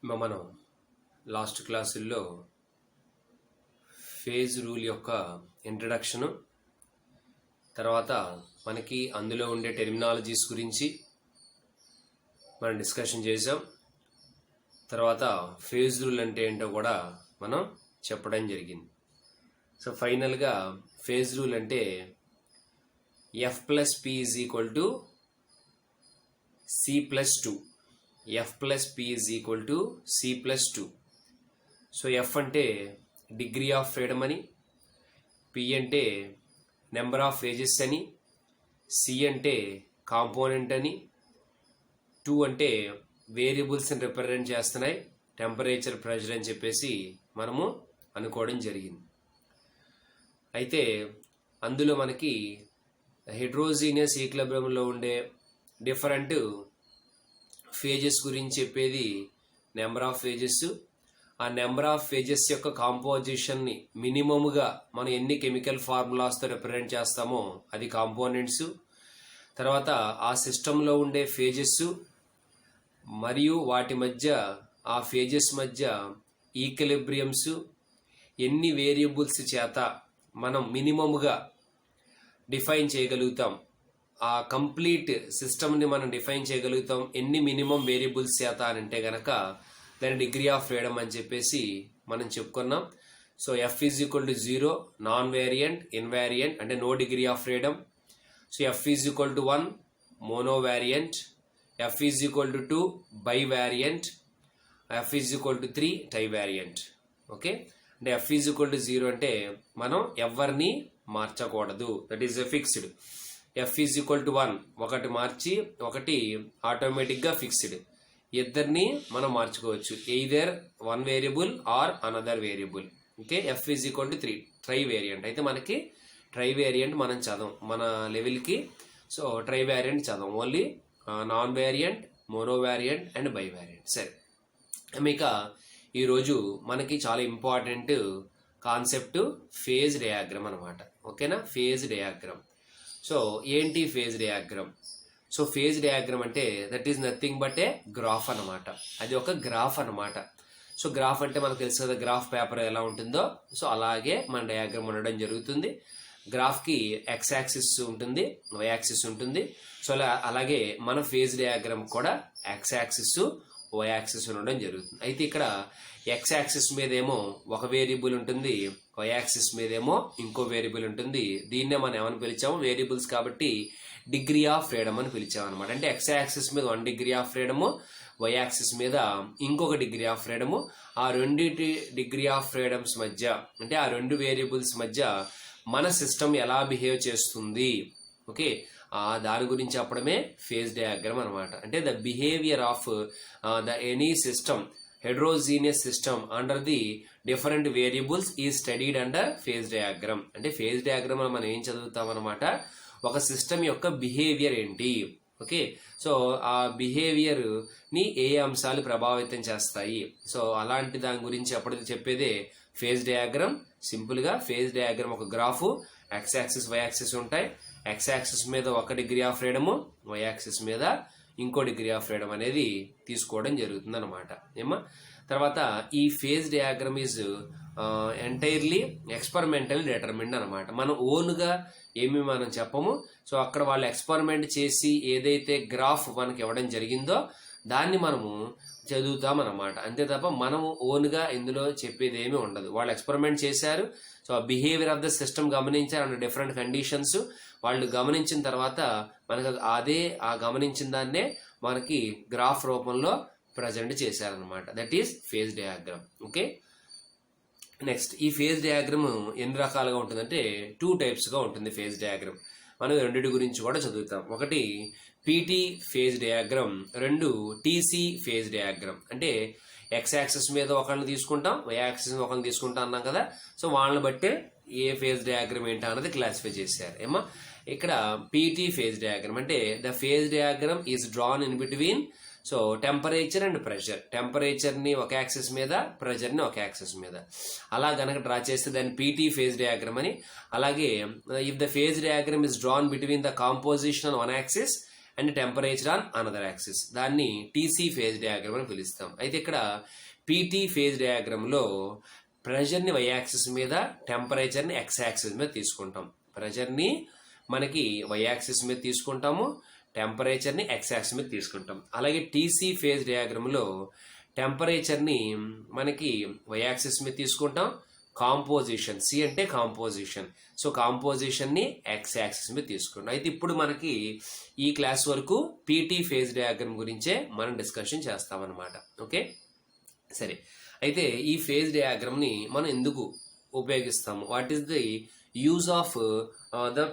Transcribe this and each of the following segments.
మనం లాస్ట్ క్లాసుల్లో phase rule యొక్క ఇంట్రడక్షను, తర్వాత మనకి అందులో ఉండే టెర్మినాలజీస్ గురించి మనం డిస్కషన్ చేసాం. తర్వాత ఫేజ్ రూల్ అంటే ఏంటో కూడా మనం చెప్పడం జరిగింది. సో ఫైనల్గా ఫేజ్ రూల్ అంటే F+P = C+2. F+P = C+2. So F అంటే డిగ్రీ ఆఫ్ ఫ్రీడమ్ అని, P అంటే నెంబర్ ఆఫ్ ఫేజెస్ అని, C అంటే కాంపోనెంట్ అని, 2 అంటే వేరియబుల్స్ని రిప్రజెంట్ చేస్తున్నాయి, టెంపరేచర్, ప్రెషర్ అని చెప్పేసి మనము అనుకోవడం జరిగింది. అయితే అందులో మనకి హెట్రోజీనియస్ ఈక్విలిబ్రియంలో ఉండే డిఫరెంట్ ఫేజెస్ గురించి చెప్పేది నెంబర్ ఆఫ్ ఫేజెస్. ఆ నెంబర్ ఆఫ్ ఫేజెస్ యొక్క కాంపోజిషన్ని మినిమమ్గా మనం ఎన్ని కెమికల్ ఫార్ములాస్తో రిప్రజెంట్ చేస్తామో అది కాంపోనెంట్స్. తర్వాత ఆ సిస్టంలో ఉండే ఫేజెస్ మరియు వాటి మధ్య, ఆ ఫేజెస్ మధ్య ఈక్విలిబ్రియంస్ ఎన్ని వేరియబుల్స్ చేత మనం మినిమమ్గా డిఫైన్ చేయగలుగుతాం, ఆ కంప్లీట్ సిస్టమ్ని మనం డిఫైన్ చేయగలుగుతాం ఎన్ని మినిమం వేరియబుల్స్ చేత అని అంటే కనుక దాని డిగ్రీ ఆఫ్ ఫ్రీడమ్ అని చెప్పేసి మనం చెప్పుకున్నాం. So F = 0 non variant, invariant అంటే no degree of freedom. So F = 1 mono variant, F = 2 bi variant, F = 3 tri variant. Okay, అంటే F = 0 అంటే మనం ఎవరిని మార్చకూడదు, దట్ ఈస్ ఫిక్స్డ్. F = 1 ఒకటి మార్చి ఒకటి ఆటోమేటిక్గా ఫిక్స్డ్. ఇద్దరిని మనం మార్చుకోవచ్చు, either one variable or another variable. Okay, F = 3 tri variant. అయితే మనకి ట్రై వేరియంట్ మనం చదవం మన లెవెల్కి. సో ట్రై వేరియంట్ చదవం, only non variant, mono variant and bi variant. సరే, మీకు ఈరోజు మనకి చాలా ఇంపార్టెంట్ కాన్సెప్ట్ ఫేజ్ డయాగ్రామ్ అనమాట. ఓకేనా, ఫేజ్ డయాగ్రామ్. సో ఏంటి phase diagram? So phase diagram అంటే that is nothing but a graph అనమాట. అది ఒక గ్రాఫ్ అనమాట. సో గ్రాఫ్ అంటే మనకు తెలుసు కదా, గ్రాఫ్ పేపర్ ఎలా ఉంటుందో సో అలాగే మన డయాగ్రామ్ ఉండడం జరుగుతుంది. గ్రాఫ్కి ఎక్స్ యాక్సిస్ ఉంటుంది, వై యాక్సిస్ ఉంటుంది. సో అలాగే మన ఫేజ్ డయాగ్రామ్ కూడా ఎక్స్ యాక్సిస్, వై యాక్సిస్ ఉండడం జరుగుతుంది. అయితే ఇక్కడ ఎక్స్ యాక్సిస్ మీద ఏమో ఒక వేరియబుల్ ఉంటుంది, వై యాక్సిస్ మీద ఏమో ఇంకో వేరియబుల్ ఉంటుంది. దీన్నే మనం ఏమని పిలిచాము, వేరియబుల్స్ కాబట్టి డిగ్రీ ఆఫ్ ఫ్రీడమ్ అని పిలిచాము అనమాట. అంటే ఎక్స్ యాక్సిస్ మీద 1 degree of freedom, Y axis మీద ఇంకొక డిగ్రీ ఆఫ్ ఫ్రీడము. ఆ రెండింటి డిగ్రీ ఆఫ్ ఫ్రీడమ్స్ మధ్య, అంటే ఆ రెండు వేరియబుల్స్ మధ్య మన సిస్టమ్ ఎలా బిహేవ్ చేస్తుంది, ఓకే, దాని గురించి చెప్పడమే ఫేజ్ డయాగ్రామ్ అనమాట. అంటే the behaviour of the any system, heterogeneous system under the different variables is studied under phase diagram. అంటే ఫేజ్ డయాగ్రామ్ మనం ఏం చదువుతాం అనమాట, ఒక సిస్టమ్ యొక్క బిహేవియర్ ఏంటి. ఓకే, సో ఆ బిహేవియర్ ని ఏ అంశాలు ప్రభావితం చేస్తాయి, సో అలాంటి దాని గురించి అప్పటికి చెప్పేదే ఫేజ్ డయాగ్రామ్. సింపుల్ గా ఫేజ్ డయాగ్రామ్ ఒక graph, X axis, Y axis ఉంటాయి. ఎక్స్ యాక్సిస్ మీద 1 degree of freedom, Y axis మీద ఇంకో డిగ్రీ ఆఫ్ ఫ్రీడమ్ అనేది తీసుకోవడం జరుగుతుంది అనమాట. ఏమా తర్వాత ఈ phase diagram is entirely experimental determined అనమాట. మనం ఓన్గా ఏమి మనం చెప్పము. సో అక్కడ వాళ్ళు ఎక్స్పెరిమెంట్ చేసి ఏదైతే గ్రాఫ్ మనకి ఇవ్వడం జరిగిందో దాన్ని మనము చదువుతామన్నమాట. అంతే తప్ప మనము ఓన్గా ఇందులో చెప్పేది ఏమీ ఉండదు. వాళ్ళు ఎక్స్పెరిమెంట్ చేశారు, సో ఆ బిహేవియర్ ఆఫ్ ద సిస్టమ్ గమనించారు అండ్ డిఫరెంట్ కండిషన్స్. వాళ్ళు గమనించిన తర్వాత మనకు అదే ఆ గమనించిన దాన్నే మనకి గ్రాఫ్ రూపంలో ప్రజెంట్ చేశారనమాట. That is phase diagram. Okay, next ఈ ఫేజ్ డయాగ్రామ్ ఎన్ని రకాలుగా ఉంటుందంటే 2 టైప్స్గా ఉంటుంది ఫేజ్ డయాగ్రామ్. మనం రెండింటి గురించి కూడా చదువుతాం. ఒకటి PT phase diagram, 2 TC phase diagram. అంటే ఎక్స్ యాక్సిస్ మీద ఒకళ్ళని తీసుకుంటాం, వై యాక్సిస్ ఒకళ్ళని తీసుకుంటాం అన్నాం కదా. సో వాళ్ళని బట్టే ఏ ఫేజ్ డయాగ్రామ్ ఏంటో అన్నది క్లాసిఫై చేశారు. ఏమో ఇక్కడ పీటీ ఫేజ్ డయాగ్రామ్ అంటే the phase diagram is drawn in between so temperature and pressure. టెంపరేచర్ని ఒక యాక్సిస్ మీద, ప్రెషర్ని ఒక యాక్సిస్ మీద అలా గనక డ్రా చేస్తే దాన్ని పీటీ ఫేజ్ డయాగ్రామ్ అని. అలాగే if the phase diagram is drawn between the composition on one axis and temperature on another axis. దాన్ని టీసీ ఫేజ్ డయాగ్రామ్ అని పిలుస్తాం. అయితే ఇక్కడ పీటీ ఫేజ్ డయాగ్రామ్లో ప్రెషర్ని వై యాక్సిస్ మీద, టెంపరేచర్ని ఎక్స్ యాక్సిస్ మీద తీసుకుంటాం. ప్రెషర్ని మనకి వై యాక్సిస్ మీద తీసుకుంటాము, టెంపరేచర్ని ఎక్స్ యాక్సిస్ మీద తీసుకుంటాం. అలాగే టీసీ ఫేజ్ డయాగ్రామ్లో టెంపరేచర్ని మనకి వై యాక్సిస్ మీద తీసుకుంటాం, కాంపోజిషన్ సి అంటే కాంపోజిషన్, సో కాంపోజిషన్ని ఎక్స్ యాక్సిస్ మీద తీసుకుంటాం. అయితే ఇప్పుడు మనకి ఈ క్లాస్ వరకు పీటీ ఫేజ్ డయాగ్రామ్ గురించే మనం డిస్కషన్ చేస్తామన్నమాట. ఓకే, సరే. అయితే ఈ ఫేజ్ డయాగ్రామ్ని మనం ఎందుకు ఉపయోగిస్తాము, what is the use of the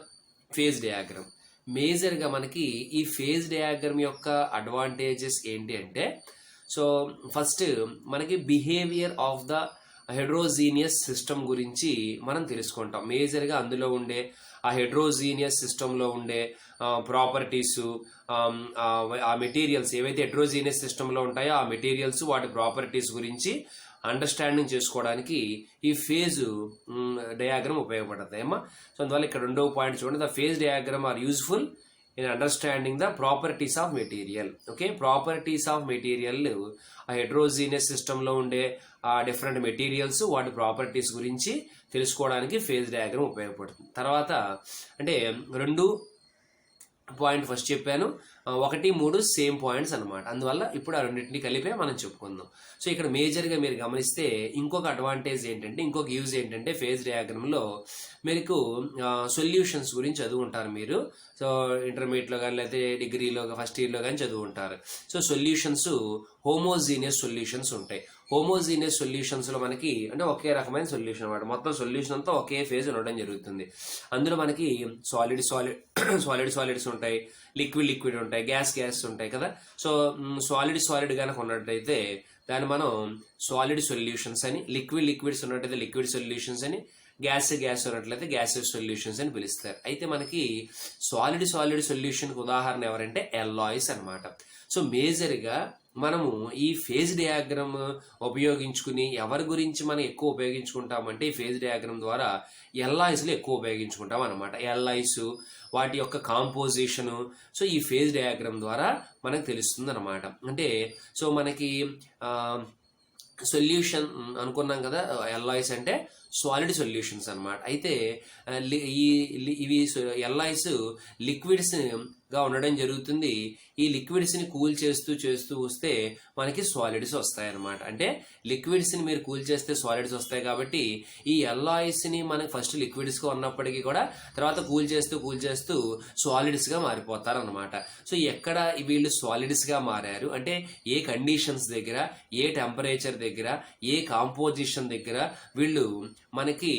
phase diagram? మేజర్గా మనకి ఈ ఫేజ్ డయాగ్రామ్ యొక్క అడ్వాంటేజెస్ ఏంటి అంటే, సో ఫస్ట్ మనకి బిహేవియర్ ఆఫ్ ద హెడ్రోజీనియస్ సిస్టమ్ గురించి మనం తెలుసుకుంటాం. మేజర్గా అందులో ఉండే ఆ హెడ్రోజీనియస్ సిస్టంలో ఉండే ప్రాపర్టీస్, ఆ మెటీరియల్స్ ఏవైతే హెడ్రోజీనియస్ సిస్టంలో ఉంటాయో ఆ మెటీరియల్స్, వాటి ప్రాపర్టీస్ గురించి అండర్స్టాండింగ్ చేసుకోవడానికి ఈ ఫేజ్ డయాగ్రామ్ ఉపయోగపడుతుంది ఏమా. సో అందువల్ల ఇక్కడ రెండవ పాయింట్ చూడండి, the phase diagram are useful in understanding the properties of material. Okay, properties of material ఆ హెడ్రోజీనియస్ సిస్టంలో ఉండే ఆ డిఫరెంట్ మెటీరియల్స్, వాటి ప్రాపర్టీస్ గురించి తెలుసుకోవడానికి ఫేజ్ డయాగ్రామ్ ఉపయోగపడుతుంది. తర్వాత అంటే రెండు పాయింట్ ఫస్ట్ చెప్పాను, 1, 3 సేమ్ పాయింట్స్ అనమాట. అందువల్ల ఇప్పుడు ఆ రెండింటిని కలిపే మనం చెప్పుకుందాం. సో ఇక్కడ మేజర్గా మీరు గమనిస్తే ఇంకొక అడ్వాంటేజ్ ఏంటంటే, ఇంకొక యూజ్ ఏంటంటే ఫేజ్ డయాగ్రామ్లో మీకు సొల్యూషన్స్ గురించి చదువుకుంటారు మీరు. సో ఇంటర్మీడియట్లో కానీ లేకపోతే డిగ్రీలో ఫస్ట్ ఇయర్లో కానీ చదువుకుంటారు. సో సొల్యూషన్స్ హోమోజీనియస్ సొల్యూషన్స్ ఉంటాయి. హోమోజీనియస్ సొల్యూషన్స్లో మనకి అంటే ఒకే రకమైన సొల్యూషన్ అనమాట. మొత్తం సొల్యూషన్ అంతా ఒకే ఫేజ్ ఉండడం జరుగుతుంది. అందులో మనకి సాలిడ్స్ ఉంటాయి, లిక్విడ్ ఉంటాయి, గ్యాస్ ఉంటాయి కదా. సో సాలిడ్ కనుక ఉన్నట్టయితే దాన్ని మనం సాలిడ్ సొల్యూషన్స్ అని, లిక్విడ్స్ ఉన్నట్టయితే లిక్విడ్ సొల్యూషన్స్ అని, గ్యాస్ ఉన్నట్లయితే గ్యాసెస్ సొల్యూషన్స్ అని పిలుస్తారు. అయితే మనకి సాలిడ్ సొల్యూషన్కి ఉదాహరణ ఎవరంటే ఎల్లాయిస్ అనమాట. సో మేజర్గా మనము ఈ ఫేజ్ డయాగ్రామ్ ఉపయోగించుకుని ఎవరి గురించి మనం ఎక్కువ ఉపయోగించుకుంటామంటే ఈ ఫేజ్ డయాగ్రామ్ ద్వారా ఎల్లాయిస్లో ఎక్కువ ఉపయోగించుకుంటాం అనమాట. ఎల్లాయిస్ వాటి యొక్క కాంపోజిషను సో ఈ ఫేజ్ డయాగ్రామ్ ద్వారా మనకు తెలుస్తుంది అనమాట. అంటే సో మనకి సొల్యూషన్ అనుకున్నాం కదా, ఎల్లాయిస్ అంటే సాలిడ్ సొల్యూషన్స్ అనమాట. అయితే ఇవి ఎల్లాయిస్ లిక్విడ్స్గా ఉండడం జరుగుతుంది. ఈ లిక్విడ్స్ని కూల్ చేస్తూ వస్తే మనకి సాలిడ్స్ వస్తాయి అనమాట. అంటే లిక్విడ్స్ని మీరు కూల్ చేస్తే సాలిడ్స్ వస్తాయి కాబట్టి ఈ ఎల్లాయిస్ని మనకి ఫస్ట్ లిక్విడ్స్గా ఉన్నప్పటికీ కూడా తర్వాత కూల్ చేస్తూ సాలిడ్స్గా మారిపోతారు అనమాట. సో ఎక్కడ వీళ్ళు సాలిడ్స్గా మారారు అంటే ఏ కండిషన్స్ దగ్గర, ఏ టెంపరేచర్ దగ్గర, ఏ కాంపోజిషన్ దగ్గర వీళ్ళు మనకి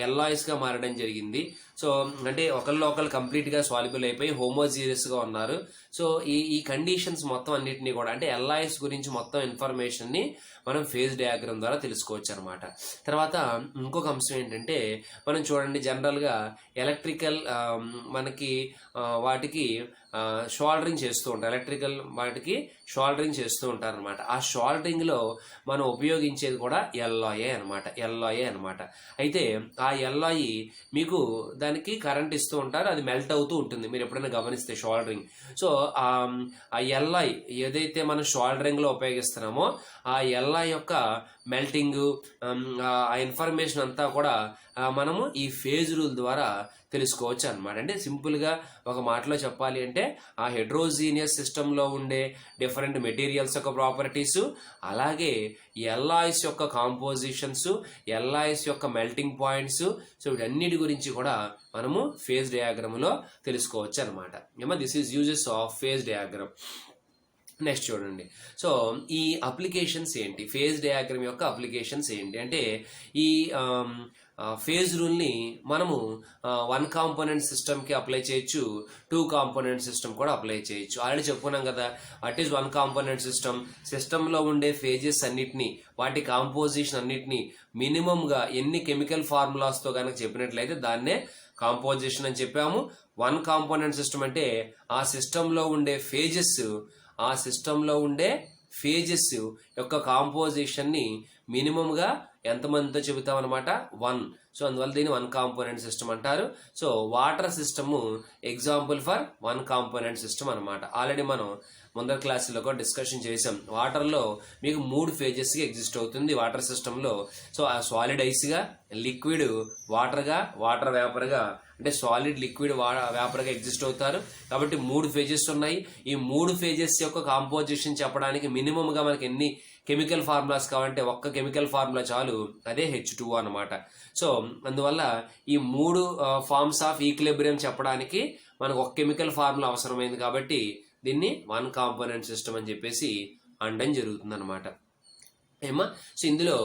ఎల్లాయిస్గా మారడం జరిగింది. సో అంటే ఒకళ్ళు కంప్లీట్గా సాల్యుబుల్ అయిపోయి హోమోజీనియస్గా ఉన్నారు. సో ఈ కండిషన్స్ మొత్తం అన్నిటినీ కూడా అంటే ఎల్లాయిస్ గురించి మొత్తం ఇన్ఫర్మేషన్ని మనం ఫేజ్ డయాగ్రామ్ ద్వారా తెలుసుకోవచ్చు అనమాట. తర్వాత ఇంకొక అంశం ఏంటంటే మనం చూడండి, జనరల్గా ఎలక్ట్రికల్ మనకి వాటికి షోల్డరింగ్ చేస్తూ ఉంటారు, ఎలక్ట్రికల్ వాటికి షోల్డరింగ్ చేస్తూ ఉంటారు అనమాట. ఆ షోల్డరింగ్లో మనం ఉపయోగించేది కూడా ఎల్లాయే అనమాట. అయితే ఆ ఎల్లాయి మీకు దానికి కరెంట్ ఇస్తూ ఉంటారు, అది మెల్ట్ అవుతూ ఉంటుంది మీరు ఎప్పుడైనా గమనిస్తే షోల్డరింగ్. సో ఆ ఎల్లాయి ఏదైతే మనం షోల్డరింగ్లో ఉపయోగిస్తున్నామో ఆ ఎల్లాయి యొక్క మెల్టింగ్ ఆ ఇన్ఫర్మేషన్ అంతా కూడా మనము ఈ ఫేజ్ రూల్ ద్వారా తెలుసుకోవచ్చు అనమాట. అంటే సింపుల్గా ఒక మాటలో చెప్పాలి అంటే ఆ హెడ్రోజీనియస్ సిస్టంలో ఉండే డిఫరెంట్ మెటీరియల్స్ యొక్క ప్రాపర్టీస్, అలాగే ఎల్లాయిస్ యొక్క కాంపోజిషన్స్, ఎల్లాయిస్ యొక్క మెల్టింగ్ పాయింట్స్, సో వీటన్నిటి గురించి కూడా మనము ఫేజ్ డయాగ్రామ్లో తెలుసుకోవచ్చు అనమాట. ఏమో this is uses of phase diagram. Next చూడండి, సో ఈ అప్లికేషన్స్ ఏంటి, ఫేజ్ డయాగ్రామ్ యొక్క అప్లికేషన్స్ ఏంటి అంటే ఈ ఫేజ్ రూల్ని మనము 1 కాంపోనెంట్ సిస్టమ్కి అప్లై చేయొచ్చు, 2 కాంపోనెంట్ సిస్టమ్ కూడా అప్లై చేయొచ్చు. ఆల్రెడీ చెప్పుకున్నాం కదా వాట్ ఈజ్ 1 కాంపోనెంట్ సిస్టంలో ఉండే ఫేజెస్ అన్నిటినీ, వాటి కాంపోజిషన్ అన్నిటినీ మినిమంగా ఎన్ని కెమికల్ ఫార్ములాస్తో కనుక చెప్పినట్లయితే దాన్నే కాంపోజిషన్ అని చెప్పాము. 1 కాంపోనెంట్ సిస్టమ్ అంటే ఆ సిస్టంలో ఉండే ఫేజెస్, ఆ సిస్టంలో ఉండే ఫేజెస్ యొక్క కాంపోజిషన్ని మినిమంగా ఎంతమందితో చెబుతాం అనమాట 1. సో అందువల్ల దీన్ని 1 కాంపోనెంట్ సిస్టమ్ అంటారు. So water system example for 1 component system అనమాట. ఆల్రెడీ మనం ముందర క్లాసులో కూడా డిస్కషన్ చేసాం. వాటర్లో మీకు 3 ఫేజెస్గా ఎగ్జిస్ట్ అవుతుంది వాటర్ సిస్టంలో. సో ఆ సాలిడ్ ఐస్గా, లిక్విడ్ వాటర్గా, వాటర్ వేపర్గా, అంటే సాలిడ్ లిక్విడ్ వేపర్గా ఎగ్జిస్ట్ అవుతారు. కాబట్టి 3 ఫేజెస్ ఉన్నాయి. ఈ 3 ఫేజెస్ యొక్క కాంపోజిషన్ చెప్పడానికి మినిమంగా మనకి ఎన్ని కెమికల్ ఫార్ములాస్ కావాలంటే ఒక్క కెమికల్ ఫార్ములా చాలు, అదే H2O అనమాట. సో అందువల్ల ఈ 3 ఫార్మ్స్ ఆఫ్ ఈక్విలిబ్రియం చెప్పడానికి మనకు ఒక కెమికల్ ఫార్ములా అవసరమైంది. కాబట్టి దీన్ని 1 కాంపోనెంట్ సిస్టమ్ అని చెప్పేసి అనడం జరుగుతుంది అనమాట. ఏమా సో ఇందులో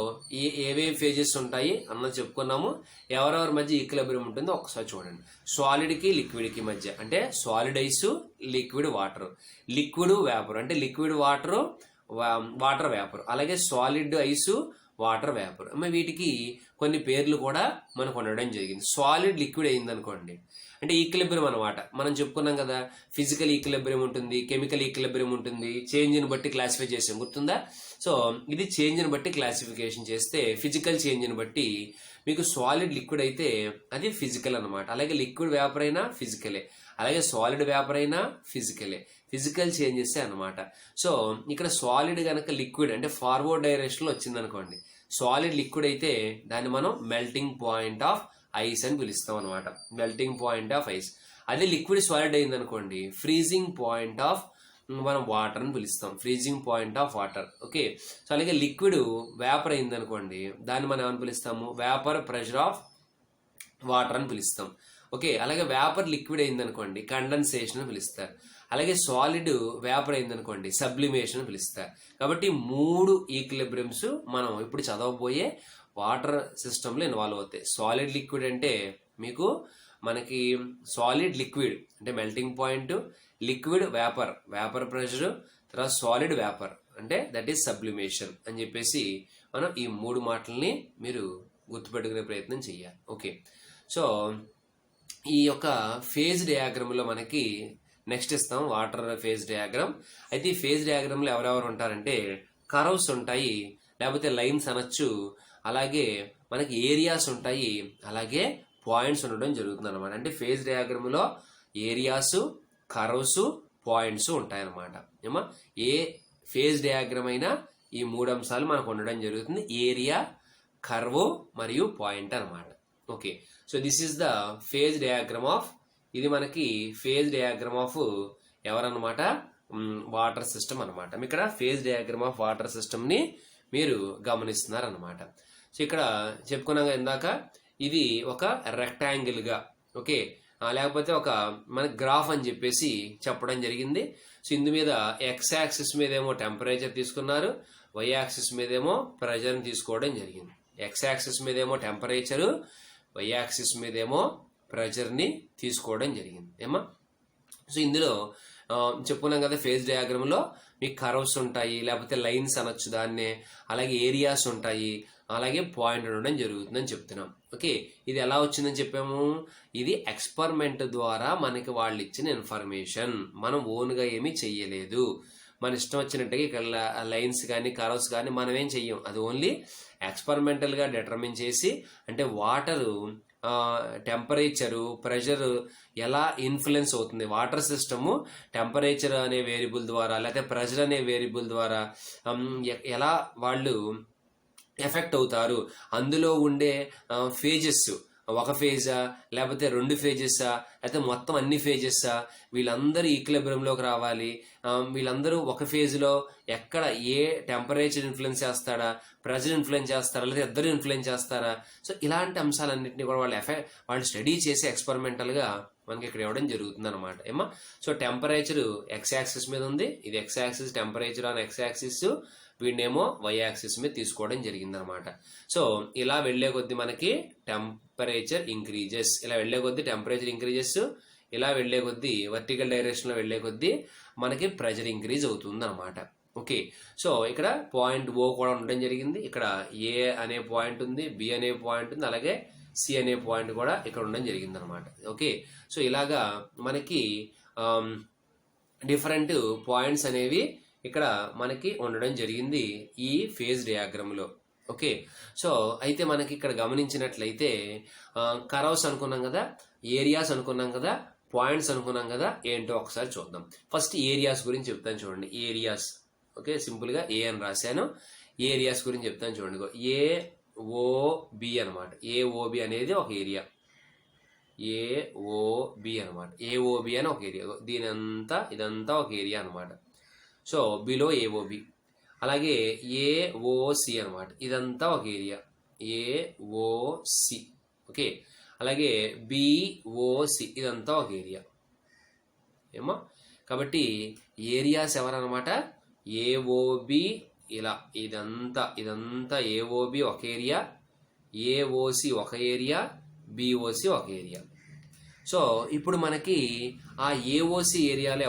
ఏవే ఫేజెస్ ఉంటాయి అన్నది చెప్పుకున్నాము. ఎవరెవరి మధ్య ఈక్విలిబ్రియం ఉంటుందో ఒకసారి చూడండి. సాలిడ్కి లిక్విడ్కి మధ్య అంటే solid ice, liquid water, liquid vapour అంటే లిక్విడ్ వాటర్, వాటర్ వేపర్, అలాగే సాలిడ్ ఐస్, వాటర్ వేపర్. వీటికి కొన్ని పేర్లు కూడా మనకు ఉండడం జరిగింది. సాలిడ్ లిక్విడ్ అయింది అనుకోండి అంటే ఈక్విలిబ్రియం అనమాట. మనం చెప్పుకున్నాం కదా, ఫిజికల్ ఈక్విలిబ్రియం ఉంటుంది, కెమికల్ ఈక్విలిబ్రియం ఉంటుంది, చేంజ్ని బట్టి క్లాసిఫై చేసాం, గుర్తుందా? సో ఇది చేంజ్ని బట్టి క్లాసిఫికేషన్ చేస్తే ఫిజికల్ చేంజ్ని బట్టి మీకు సాలిడ్ లిక్విడ్ అయితే అది ఫిజికల్ అనమాట. అలాగే లిక్విడ్ వేపర్ అయినా ఫిజికలే, అలాగే సాలిడ్ వేపర్ అయినా ఫిజికలే, ఫిజికల్ చేంజెస్ అనమాట. సో ఇక్కడ సాలిడ్ కనుక లిక్విడ్ అంటే ఫార్వర్డ్ డైరెక్షన్లో వచ్చింది అనుకోండి, సాలిడ్ లిక్విడ్ అయితే దాన్ని మనం మెల్టింగ్ పాయింట్ ఆఫ్ ఐస్ అని పిలుస్తాం అనమాట. Melting point of ice. అదే లిక్విడ్ సాలిడ్ అయింది అనుకోండి, ఫ్రీజింగ్ పాయింట్ ఆఫ్ మనం వాటర్ అని పిలుస్తాం, freezing point of water. Okay. So అలాగే లిక్విడ్ వేపర్ అయింది అనుకోండి, దాన్ని మనం ఏమని పిలుస్తాము, వేపర్ ప్రెషర్ ఆఫ్ వాటర్ అని పిలుస్తాం. ఓకే. అలాగే వేపర్ లిక్విడ్ అయింది అనుకోండి, కండెన్సేషన్ అని పిలుస్తారు. అలాగే సాలిడ్ వేపర్ అయింది అనుకోండి, సబ్లిమేషన్ అని పిలుస్తారు. కాబట్టి 3 ఈక్విలిబ్రియంస్ మనం ఇప్పుడు చదవబోయే వాటర్ సిస్టంలో ఇన్వాల్వ్ అవుతాయి. సాలిడ్ లిక్విడ్ అంటే మీకు మనకి సాలిడ్ లిక్విడ్ అంటే melting point, liquid vapour, vapour pressure, తర్వాత సాలిడ్ వేపర్ అంటే దట్ ఈస్ సబ్లిమేషన్ అని చెప్పేసి మనం ఈ 3 మాటల్ని మీరు గుర్తుపెట్టుకునే ప్రయత్నం చేయాలి. ఓకే. సో ఈ యొక్క ఫేజ్ డయాగ్రామ్లో మనకి నెక్స్ట్ ఇస్తాం వాటర్ ఫేజ్ డయాగ్రామ్. అయితే ఈ ఫేజ్ డయాగ్రామ్లో ఎవరెవరు ఉంటారంటే కర్వ్స్ ఉంటాయి, లేకపోతే లైన్స్ అనొచ్చు, అలాగే మనకి ఏరియాస్ ఉంటాయి, అలాగే పాయింట్స్ ఉండడం జరుగుతుంది అనమాట. అంటే ఫేజ్ డయాగ్రామ్లో ఏరియాస్, కర్వ్స్, పాయింట్స్ ఉంటాయన్నమాట. ఏమా ఏ ఫేజ్ డయాగ్రామ్ అయినా ఈ 3 అంశాలు మనకు ఉండడం జరుగుతుంది, ఏరియా, కర్వ్ మరియు పాయింట్ అనమాట. Okay. So this is the phase diagram of, ఇది మనకి ఫేజ్ డయాగ్రామ్ ఆఫ్ ఎవరన్నమాట, వాటర్ సిస్టమ్ అనమాట. ఇక్కడ ఫేజ్ డయాగ్రామ్ ఆఫ్ వాటర్ సిస్టమ్ని మీరు గమనిస్తున్నారు అనమాట. సో ఇక్కడ చెప్పుకున్నాక ఇందాక ఇది ఒక రెక్టాంగిల్గా, ఓకే, లేకపోతే ఒక మన గ్రాఫ్ అని చెప్పేసి చెప్పడం జరిగింది. సో ఇందు మీద ఎక్స్ యాక్సిస్ మీద ఏమో టెంపరేచర్ తీసుకున్నారు, వై యాక్సిస్ మీద ఏమో ప్రెషర్ని తీసుకోవడం జరిగింది. ఎక్స్ యాక్సిస్ మీద ఏమో టెంపరేచరు, వై యాక్సిస్ మీద ఏమో ప్రెషర్ని తీసుకోవడం జరిగింది. ఏమా సో ఇందులో చెప్పుకున్నాం కదా, ఫేజ్ డయాగ్రామ్లో మీకు కర్వ్స్ ఉంటాయి, లేకపోతే లైన్స్ అనొచ్చు దాన్నే, అలాగే ఏరియాస్ ఉంటాయి, అలాగే పాయింట్ ఉండడం జరుగుతుందని చెప్తున్నాం. ఓకే. ఇది ఎలా వచ్చిందని చెప్పాము, ఇది ఎక్స్పెరిమెంట్ ద్వారా మనకి వాళ్ళు ఇచ్చిన ఇన్ఫర్మేషన్, మనం ఓన్గా ఏమీ చెయ్యలేదు. మన ఇష్టం వచ్చినట్టుగా ఇక్కడ లైన్స్ కానీ కర్వ్స్ కానీ మనం ఏం చెయ్యం, అది ఓన్లీ ఎక్స్పెరిమెంటల్గా డిటర్మిన్ చేసి, అంటే వాటరు టెంపరేచరు, ప్రెషర్ ఎలా ఇన్ఫ్లుయెన్స్ అవుతుంది, వాటర్ సిస్టము టెంపరేచర్ అనే వేరియబుల్ ద్వారా లేకపోతే ప్రెషర్ అనే వేరియబుల్ ద్వారా ఎలా వాళ్ళు ఎఫెక్ట్ అవుతారు, అందులో ఉండే ఫేజెస్, ఒక ఫేజా లేకపోతే 2 ఫేజెసా లేకపోతే మొత్తం అన్ని ఫేజెసా, వీళ్ళందరూ ఈక్విలిబ్రియంలోకి రావాలి, వీళ్ళందరూ ఒక ఫేజ్లో ఎక్కడ ఏ టెంపరేచర్ ఇన్ఫ్లుయెన్స్ చేస్తాడా, ప్రెషర్ ఇన్ఫ్లుయెన్స్ చేస్తారా, లేదా ఇద్దరు ఇన్ఫ్లుయెన్స్ చేస్తారా. సో ఇలాంటి అంశాలన్నింటినీ కూడా వాళ్ళు స్టడీ చేసి ఎక్స్పెరిమెంటల్గా మనకి ఇక్కడ ఇవ్వడం జరుగుతుంది అనమాట. ఏమా సో టెంపరేచర్ ఎక్స్ యాక్సిస్ మీద ఉంది, ఇది X axis, temperature on X axis, వీడినేమో వై యాక్సిస్ మీద తీసుకోవడం జరిగింది అనమాట. సో ఇలా వెళ్లే కొద్దీ మనకి టెంపరేచర్ ఇంక్రీజెస్, ఇలా వెళ్లే కొద్దీ టెంపరేచర్ ఇంక్రీజెస్, ఇలా వెళ్లే కొద్దీ వర్టికల్ డైరెక్షన్లో వెళ్లే కొద్దీ మనకి ప్రెషర్ ఇంక్రీజ్ అవుతుంది అనమాట. ఓకే. సో ఇక్కడ పాయింట్ ఓ కూడా ఉండడం జరిగింది, ఇక్కడ ఏ అనే పాయింట్ ఉంది, బి అనే పాయింట్ ఉంది, అలాగే సి అనే పాయింట్ కూడా ఇక్కడ ఉండడం జరిగింది అనమాట. ఓకే. సో ఇలాగా మనకి డిఫరెంట్ పాయింట్స్ అనేవి ఇక్కడ మనకి ఉండడం జరిగింది ఈ ఫేజ్ డయాగ్రామ్లో. ఓకే, సో అయితే మనకి ఇక్కడ గమనించినట్లయితే కర్వ్స్ అనుకున్నాం కదా, ఏరియాస్ అనుకున్నాం కదా, పాయింట్స్ అనుకున్నాం కదా, ఏంటో ఒకసారి చూద్దాం. ఫస్ట్ ఏరియాస్ గురించి చెప్తాను చూడండి. ఏరియాస్, ఓకే, సింపుల్గా ఏ అని రాశాను. ఏరియాస్ గురించి చెప్తాను చూడండి. ఏఓబి అనమాట. ఏఓబి అనేది ఒక ఏరియా. ఏఓబి అనమాట. ఏఓబి అని ఒక ఏరియా. ఇదంతా ఒక ఏరియా అనమాట. So below AOB. అలాగే ఏఓసి అనమాట. ఇదంతా ఒక ఏరియా. ఏఓసి. ఓకే, అలాగే బిఓసి. ఇదంతా ఒక ఏరియా. ఏమో, కాబట్టి ఏరియాస్ ఎవరనమాట? ఏఓబి. ఇలా ఇదంతా ఏఓబి ఒక ఏరియా, ఏఓసి ఒక ఏరియా, బిఓసి ఒక ఏరియా. సో ఇప్పుడు మనకి ఆ ఏఓసి ఏరియాలో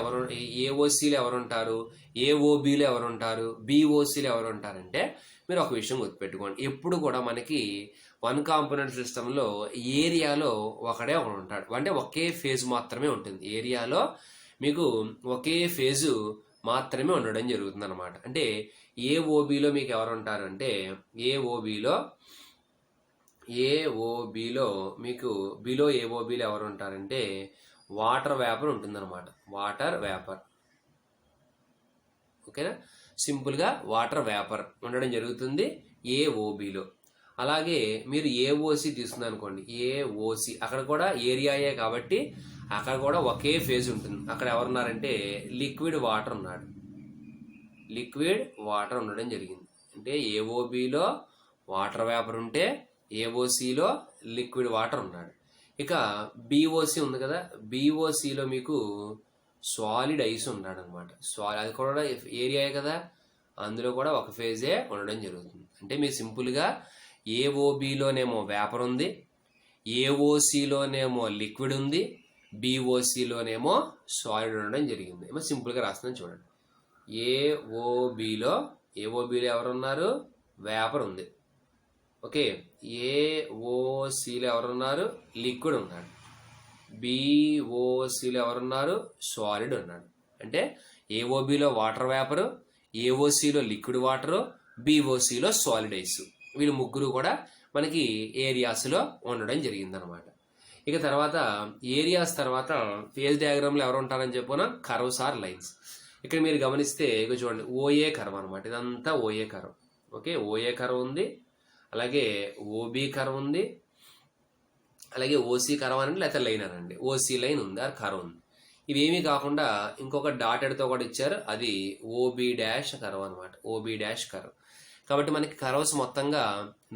ఏఓసిలో ఎవరుంటారు, ఏఓబిలో ఎవరుంటారు, బిఓసిలో ఎవరుంటారంటే మీరు ఒక విషయం గుర్తుపెట్టుకోండి. ఎప్పుడు కూడా మనకి వన్ కాంపోనెంట్ సిస్టంలో ఏరియాలో ఒకడే ఒకడు ఉంటాడు. అంటే ఒకే ఫేజ్ మాత్రమే ఉంటుంది. ఏరియాలో మీకు ఒకే ఫేజు మాత్రమే ఉండడం జరుగుతుంది అనమాట. అంటే ఏఓబిలో మీకు ఎవరు ఉంటారంటే ఏఓబిలో మీకు బిలో ఏఓబిలో ఎవరు ఉంటారంటే వాటర్ వేపర్ ఉంటుందన్నమాట. Water vapour. ఓకేనా, సింపుల్గా వాటర్ వేపర్ ఉండడం జరుగుతుంది ఏఓబిలో. అలాగే మీరు ఏఓసి తీసుకున్నారు అనుకోండి, ఏఓసి అక్కడ కూడా ఏరియాయే కాబట్టి అక్కడ కూడా ఒకే ఫేజ్ ఉంటుంది. అక్కడ ఎవరున్నారంటే లిక్విడ్ వాటర్ ఉన్నాడు. లిక్విడ్ వాటర్ ఉండడం జరిగింది. అంటే ఏఓబిలో వాటర్ వేపర్ ఉంటే ఏఓసిలో లిక్విడ్ వాటర్ ఉన్నాడు. ఇక బిఓసి ఉంది కదా, బిఓసిలో మీకు సాలిడ్ ఐస్ ఉన్నాడు అనమాట. అది కూడా ఏరియాయే కదా, అందులో కూడా ఒక ఫేజే ఉండడం జరుగుతుంది. అంటే మీరు సింపుల్గా ఏఓబిలోనేమో వేపర్ ఉంది, ఏఓసిలోనేమో లిక్విడ్ ఉంది, బిఓసిలోనేమో సాలిడ్ ఉండడం జరిగింది. ఏమో సింపుల్గా రాస్తున్నాను చూడండి. ఏఓబిలో ఎవరున్నారు? వేపర్ ఉంది. ఓకే, ఏఓసిలో ఎవరున్నారు? లిక్విడ్ ఉన్నాడు. బిఓసిలో ఎవరున్నారు? సాలిడ్ ఉన్నాడు. అంటే ఏఓబిలో వాటర్ వేపరు, ఏఓసిలో లిక్విడ్ వాటరు, బిఓసిలో సాలిడ్ ఐస్. వీళ్ళు ముగ్గురు కూడా మనకి ఏరియాస్లో ఉండడం జరిగిందనమాట. ఇక తర్వాత ఏరియాస్ తర్వాత ఫేజ్ డయాగ్రామ్లో ఎవరు ఉంటారని చెప్పుకున్నా కర్వ్స్ ఆర్ లైన్స్. ఇక్కడ మీరు గమనిస్తే ఇక చూడండి, ఓఏ కర్వ్ అనమాట. ఇదంతా OA curve. Okay, OA curve ఉంది, అలాగే ఓబి కర్వ్ ఉంది, అలాగే ఓసి కర్వ్ అనండి, లేకపోతే లైన్ అనండి. ఓసి లైన్ ఉంది, ఆ కర్వ్ ఉంది. ఇవేమీ కాకుండా ఇంకొక డాటెడ్తో కూడా ఇచ్చారు, అది ఓబి డాష్ కర్వ్ అనమాట. OB dash curve. కాబట్టి మనకి కర్వ్స్ మొత్తంగా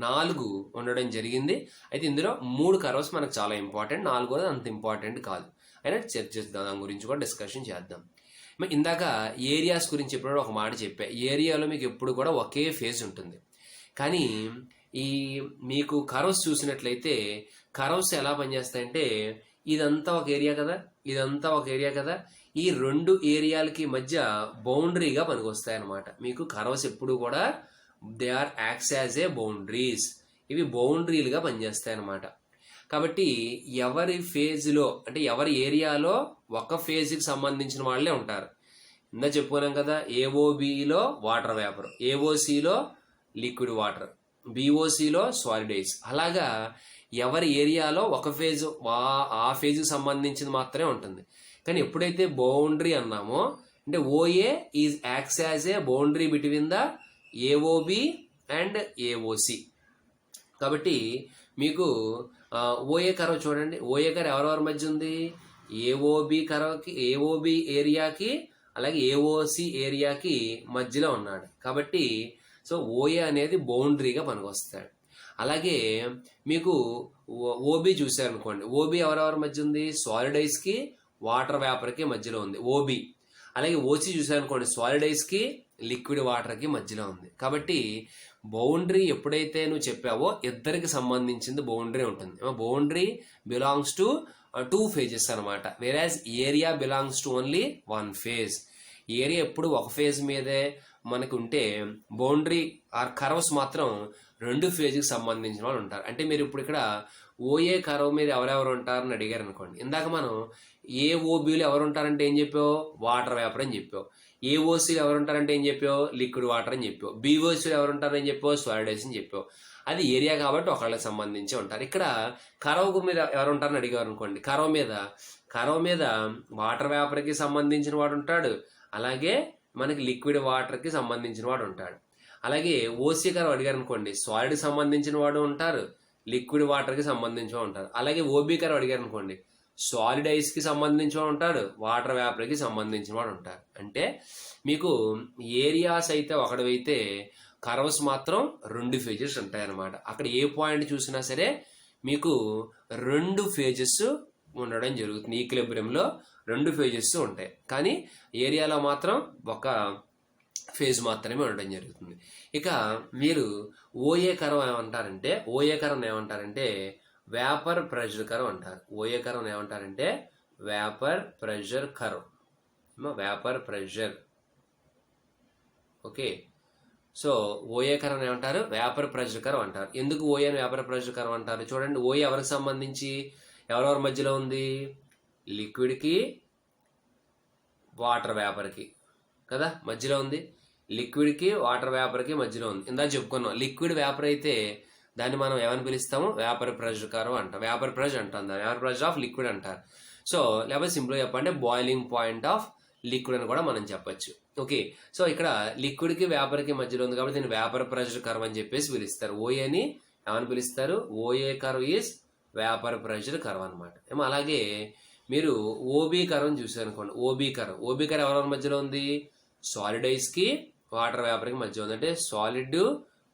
4 ఉండడం జరిగింది. అయితే ఇందులో 3 కర్వ్స్ మనకు చాలా ఇంపార్టెంట్, 4 అంత ఇంపార్టెంట్ కాదు. అయినా చర్చిద్దాం, దాని గురించి కూడా డిస్కషన్ చేద్దాం. ఇందాక ఏరియాస్ గురించి ఎప్పుడో ఒక మాట చెప్పా. ఏరియాలో మీకు ఎప్పుడు కూడా ఒకే ఫేజ్ ఉంటుంది. కానీ మీకు కర్వ్స్ చూసినట్లయితే కర్వ్స్ ఎలా పనిచేస్తాయంటే ఇదంతా ఒక ఏరియా కదా, ఇదంతా ఒక ఏరియా కదా, ఈ 2 ఏరియాలకి మధ్య బౌండరీగా పనికొస్తాయి అన్నమాట. మీకు కర్వ్స్ ఎప్పుడు కూడా they are acts as a boundaries. ఇవి బౌండరీలుగా పనిచేస్తాయి అన్నమాట. కాబట్టి ఎవరి ఫేజ్లో అంటే ఎవరి ఏరియాలో ఒక ఫేజ్కి సంబంధించిన వాళ్ళే ఉంటారు. ఇందా చెప్పుకున్నాం కదా, ఏఓబిలో వాటర్ వేపర్, ఏఓసిలో లిక్విడ్ వాటర్, బిఓసిలో సాలిడ్ ఐస్. అలాగా ఎవరి ఏరియాలో ఒక ఫేజ్ ఆ ఫేజ్కి సంబంధించింది మాత్రమే ఉంటుంది. కానీ ఎప్పుడైతే బౌండరీ అన్నామో అంటే OA is acts as a boundary between the AOB and AOC. కాబట్టి మీకు ఓఏ కర్వ్ చూడండి, ఓఏ కర్వ్ ఎవరెవరి మధ్య ఉంది? ఏఓబి ఏరియాకి అలాగే ఏఓసి ఏరియాకి మధ్యలో ఉన్నాడు. కాబట్టి సో ఓఏ అనేది బౌండరీగా పనికొస్తాడు. అలాగే మీకు ఓబి చూసారనుకోండి, ఓబి ఎవరెవరి మధ్య ఉంది? సాలిడ్ ఐస్కి వాటర్ వేపర్కి మధ్యలో ఉంది ఓబి. అలాగే ఓసి చూసారనుకోండి, సాలిడ్ ఐస్కి లిక్విడ్ వాటర్కి మధ్యలో ఉంది. కాబట్టి బౌండరీ ఎప్పుడైతే నువ్వు చెప్పావో ఇద్దరికి సంబంధించింది బౌండరీ ఉంటుంది. బౌండరీ బిలాంగ్స్ టు 2 phases అనమాట. Whereas area belongs to only 1 phase. Area ఎప్పుడు ఒక ఫేజ్ మీదే మనకు ఉంటే బౌండరీ ఆర్ కర్వ్స్ మాత్రం 2 phases సంబంధించిన వాళ్ళు ఉంటారు. అంటే మీరు ఇప్పుడు ఇక్కడ ఓఏ కర్వ్ మీద ఎవరెవరు ఉంటారని అడిగారు అనుకోండి. ఇందాక మనం ఏఓబిలో ఎవరు ఉంటారంటే ఏం చెప్పావు? వాటర్ వేపర్ అని చెప్పావు. ఏఓసీలు ఎవరు ఉంటారంటే ఏం చెప్పావు, లిక్విడ్ వాటర్ అని చెప్పావు. బీఓసీలు ఎవరు ఉంటారని చెప్పావు, సాలిడ్ ఐస్ అని చెప్పావు. అది ఏరియా కాబట్టి ఒకళ్ళకి సంబంధించి ఉంటారు. ఇక్కడ కరవ మీద ఎవరు ఉంటారని అడిగారు అనుకోండి, కరవ మీద వాటర్ వేపర్కి సంబంధించిన వాడు ఉంటాడు, అలాగే మనకి లిక్విడ్ వాటర్కి సంబంధించిన వాడు ఉంటాడు. అలాగే ఓసీ కరవ అడిగారు అనుకోండి, సాలిడ్కి సంబంధించిన వాడు ఉంటారు, లిక్విడ్ వాటర్కి సంబంధించిన వాడు ఉంటారు. అలాగే ఓబీ కరవ అడిగారు అనుకోండి, సాలిడ్ ఐస్కి సంబంధించిన వాడు ఉంటాడు, వాటర్ వేపర్కి సంబంధించిన వాడు ఉంటారు. అంటే మీకు ఏరియాస్ అయితే ఒకటివైతే కర్వ్స్ మాత్రం 2 ఫేజెస్ ఉంటాయన్నమాట. అక్కడ ఏ పాయింట్ చూసినా సరే మీకు 2 ఫేజెస్ ఉండడం జరుగుతుంది. ఈక్విలిబ్రియంలో 2 ఫేజెస్ ఉంటాయి, కానీ ఏరియాలో మాత్రం ఒక ఫేజ్ మాత్రమే ఉండడం జరుగుతుంది. ఇక మీరు ఓఏ కర్వ్ ఏమంటారంటే వేపర్ ప్రెషర్ కర్వ్ అంటారు. ఓఏ కర్వ్ ఏమంటారంటే vapour pressure curve, vapour pressure. Okay, so OA curve ఏమంటారు, వేపర్ ప్రెషర్ కర్వ్ అంటారు. ఎందుకు ఓఏ వేపర్ ప్రెషర్ కర్వ్ అంటారు? చూడండి, ఓఏ ఎవరికి సంబంధించి, ఎవరెవరి మధ్యలో ఉంది, లిక్విడ్కి వాటర్ వేపర్కి కదా మధ్యలో ఉంది, లిక్విడ్కి వాటర్ వేపర్కి మధ్యలో ఉంది. ఇందాక చెప్పుకున్నాం, లిక్విడ్ వేపర్ అయితే దాన్ని మనం ఏమని పిలుస్తాము, వేపర్ ప్రెషర్ కర్వ్ అంటాం, వేపర్ ప్రెషర్ అంటాం, దాన్ని వేపర్ ప్రెషర్ ఆఫ్ లిక్విడ్ అంటారు. సో లేకపోతే సింపుల్గా చెప్పంటే బాయిలింగ్ పాయింట్ ఆఫ్ లిక్విడ్ అని కూడా మనం చెప్పొచ్చు. ఓకే, సో ఇక్కడ లిక్విడ్కి వేపర్కి మధ్యలో ఉంది కాబట్టి దీన్ని వేపర్ ప్రెషర్ కర్వ్ అని చెప్పేసి పిలుస్తారు. ఓఏని ఏమని పిలుస్తారు, OA curve is vapour pressure curve అనమాట. ఏమో అలాగే మీరు ఓబీ కర్వ్ చూసారు అనుకోండి, ఓబీ కర్వ్ ఎవరి మధ్యలో ఉంది, సాలిడ్ ఐస్కి వాటర్ వేపర్కి మధ్యలో ఉంది, అంటే సాలిడ్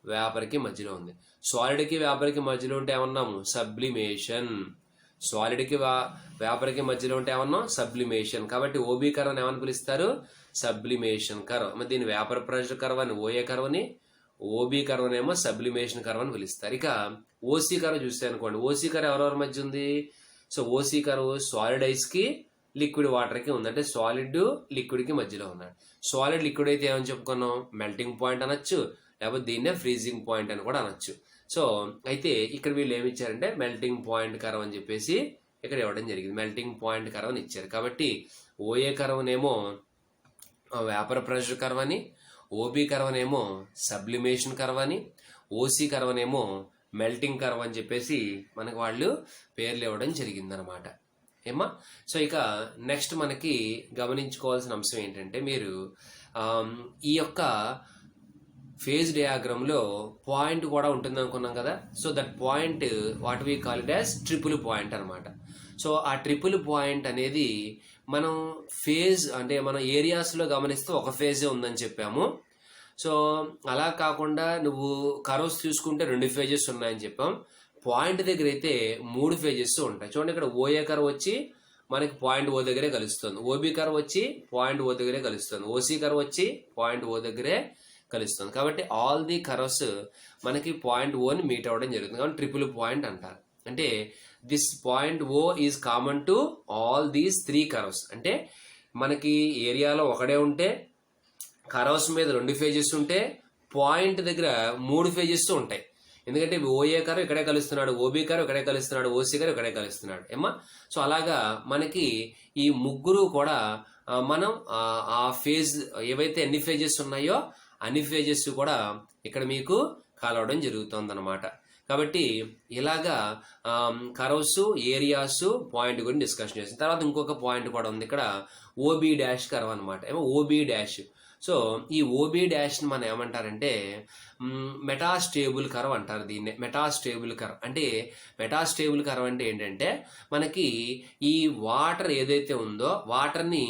వేపర్కి మధ్యలో ఉంది. సాలిడ్కి వేపర్కి మధ్యలో ఉంటే ఏమన్నాము, సబ్లిమేషన్. సాలిడ్కి వేపర్కి మధ్యలో ఉంటే ఏమన్నాం, సబ్లిమేషన్. కాబట్టి ఓబీ కర్వ్ అని ఏమని పిలుస్తారు, సబ్లిమేషన్ కర్వ్. మరి దీన్ని వేపర్ ప్రెషర్ కర్వ్ అని ఓఏ కర్వ్ని, ఓబీ కర్వ్ ఏమో సబ్లిమేషన్ కర్వ్ అని పిలుస్తారు. ఇక ఓసీ కర్వ్ చూస్తే అనుకోండి, ఓసీ కర్వ్ ఎవరెవరి మధ్య ఉంది, సో ఓసీ కర్వ్ సాలిడ్ ఐస్కి లిక్విడ్ వాటర్కి ఉంది, అంటే సాలిడ్ లిక్విడ్కి మధ్యలో ఉన్నాడు. సాలిడ్ లిక్విడ్ అయితే ఏమని చెప్పుకున్నాం, మెల్టింగ్ పాయింట్ అనొచ్చు, లేకపోతే దీన్నే ఫ్రీజింగ్ పాయింట్ అని కూడా అనొచ్చు. సో అయితే ఇక్కడ వీళ్ళు ఏమి ఇచ్చారంటే మెల్టింగ్ పాయింట్ కర్వ్ అని చెప్పేసి ఇక్కడ ఇవ్వడం జరిగింది, మెల్టింగ్ పాయింట్ కర్వ్ అని ఇచ్చారు. కాబట్టి ఓఏ కర్వ్నేమో వేపర్ ప్రెషర్ కర్వ్ అని, ఓబీ కర్వ్నేమో సబ్లిమేషన్ కర్వ్ అని, ఓసీ కర్వ్నేమో మెల్టింగ్ కర్వ్ అని చెప్పేసి మనకు వాళ్ళు పేర్లు ఇవ్వడం జరిగిందనమాట. ఏమా, సో ఇక నెక్స్ట్ మనకి గమనించుకోవాల్సిన అంశం ఏంటంటే, మీరు ఈ యొక్క ఫేజ్ డయాగ్రామ్లో పాయింట్ కూడా ఉంటుంది అనుకున్నాం కదా. So that point what we call it as triple point అనమాట. సో ఆ ట్రిపుల్ పాయింట్ అనేది మనం ఫేజ్ అంటే మన ఏరియాస్లో గమనిస్తే ఒక ఫేజే ఉందని చెప్పాము. సో అలా కాకుండా నువ్వు కర్వ్స్ చూసుకుంటే 2 ఫేజెస్ ఉన్నాయని చెప్పాం. పాయింట్ దగ్గర అయితే 3 ఫేజెస్ ఉంటాయి. చూడండి, ఇక్కడ ఓఏ కర్వ్ వచ్చి మనకి పాయింట్ ఓ దగ్గరే కలుస్తుంది, ఓబీ కర్వ్ వచ్చి పాయింట్ ఓ దగ్గరే కలుస్తుంది, ఓసీ కర్వ్ వచ్చి పాయింట్ ఓ దగ్గరే కలుస్తుంది. కాబట్టి ఆల్ ది కర్వ్స్ మనకి పాయింట్ ఓని మీట్ అవ్వడం జరుగుతుంది, కాబట్టి ట్రిపుల్ పాయింట్ అంటారు. అంటే this point O is common to all these 3 curves. అంటే మనకి ఏరియాలో ఒకడే ఉంటే, కర్వ్స్ మీద 2 ఫేజెస్ ఉంటే, పాయింట్ దగ్గర 3 ఫేజెస్ ఉంటాయి. ఎందుకంటే ఓఏ కర్వ్ ఇక్కడే కలుస్తున్నాడు, ఓబీ కర్వ్ ఇక్కడే కలుస్తున్నాడు, ఓసీ కర్వ్ ఇక్కడే కలుస్తున్నాడు. ఏమా, సో అలాగా మనకి ఈ ముగ్గురు కూడా మనం ఆ ఫేజ్ ఏవైతే ఎన్ని ఫేజెస్ ఉన్నాయో అన్ని ఫేజెస్ కూడా ఇక్కడ మీకు కలవడం జరుగుతుంది అనమాట. కాబట్టి ఇలాగా కర్వ్స్, ఏరియాస్, పాయింట్ గురించి డిస్కషన్ చేసిన తర్వాత ఇంకొక పాయింట్ కూడా ఉంది ఇక్కడ, ఓబీ డాష్ కర్వ్ అనమాట. ఏమో ఓబీ డాష్. సో ఈ ఓబీ డాష్ని మనం ఏమంటారంటే మెటాస్టేబుల్ కర్వ్ అంటారు దీన్ని. మెటాస్టేబుల్ కర్వ్ అంటే, మెటాస్టేబుల్ కర్వ్ అంటే ఏంటంటే మనకి ఈ వాటర్ ఏదైతే ఉందో వాటర్ని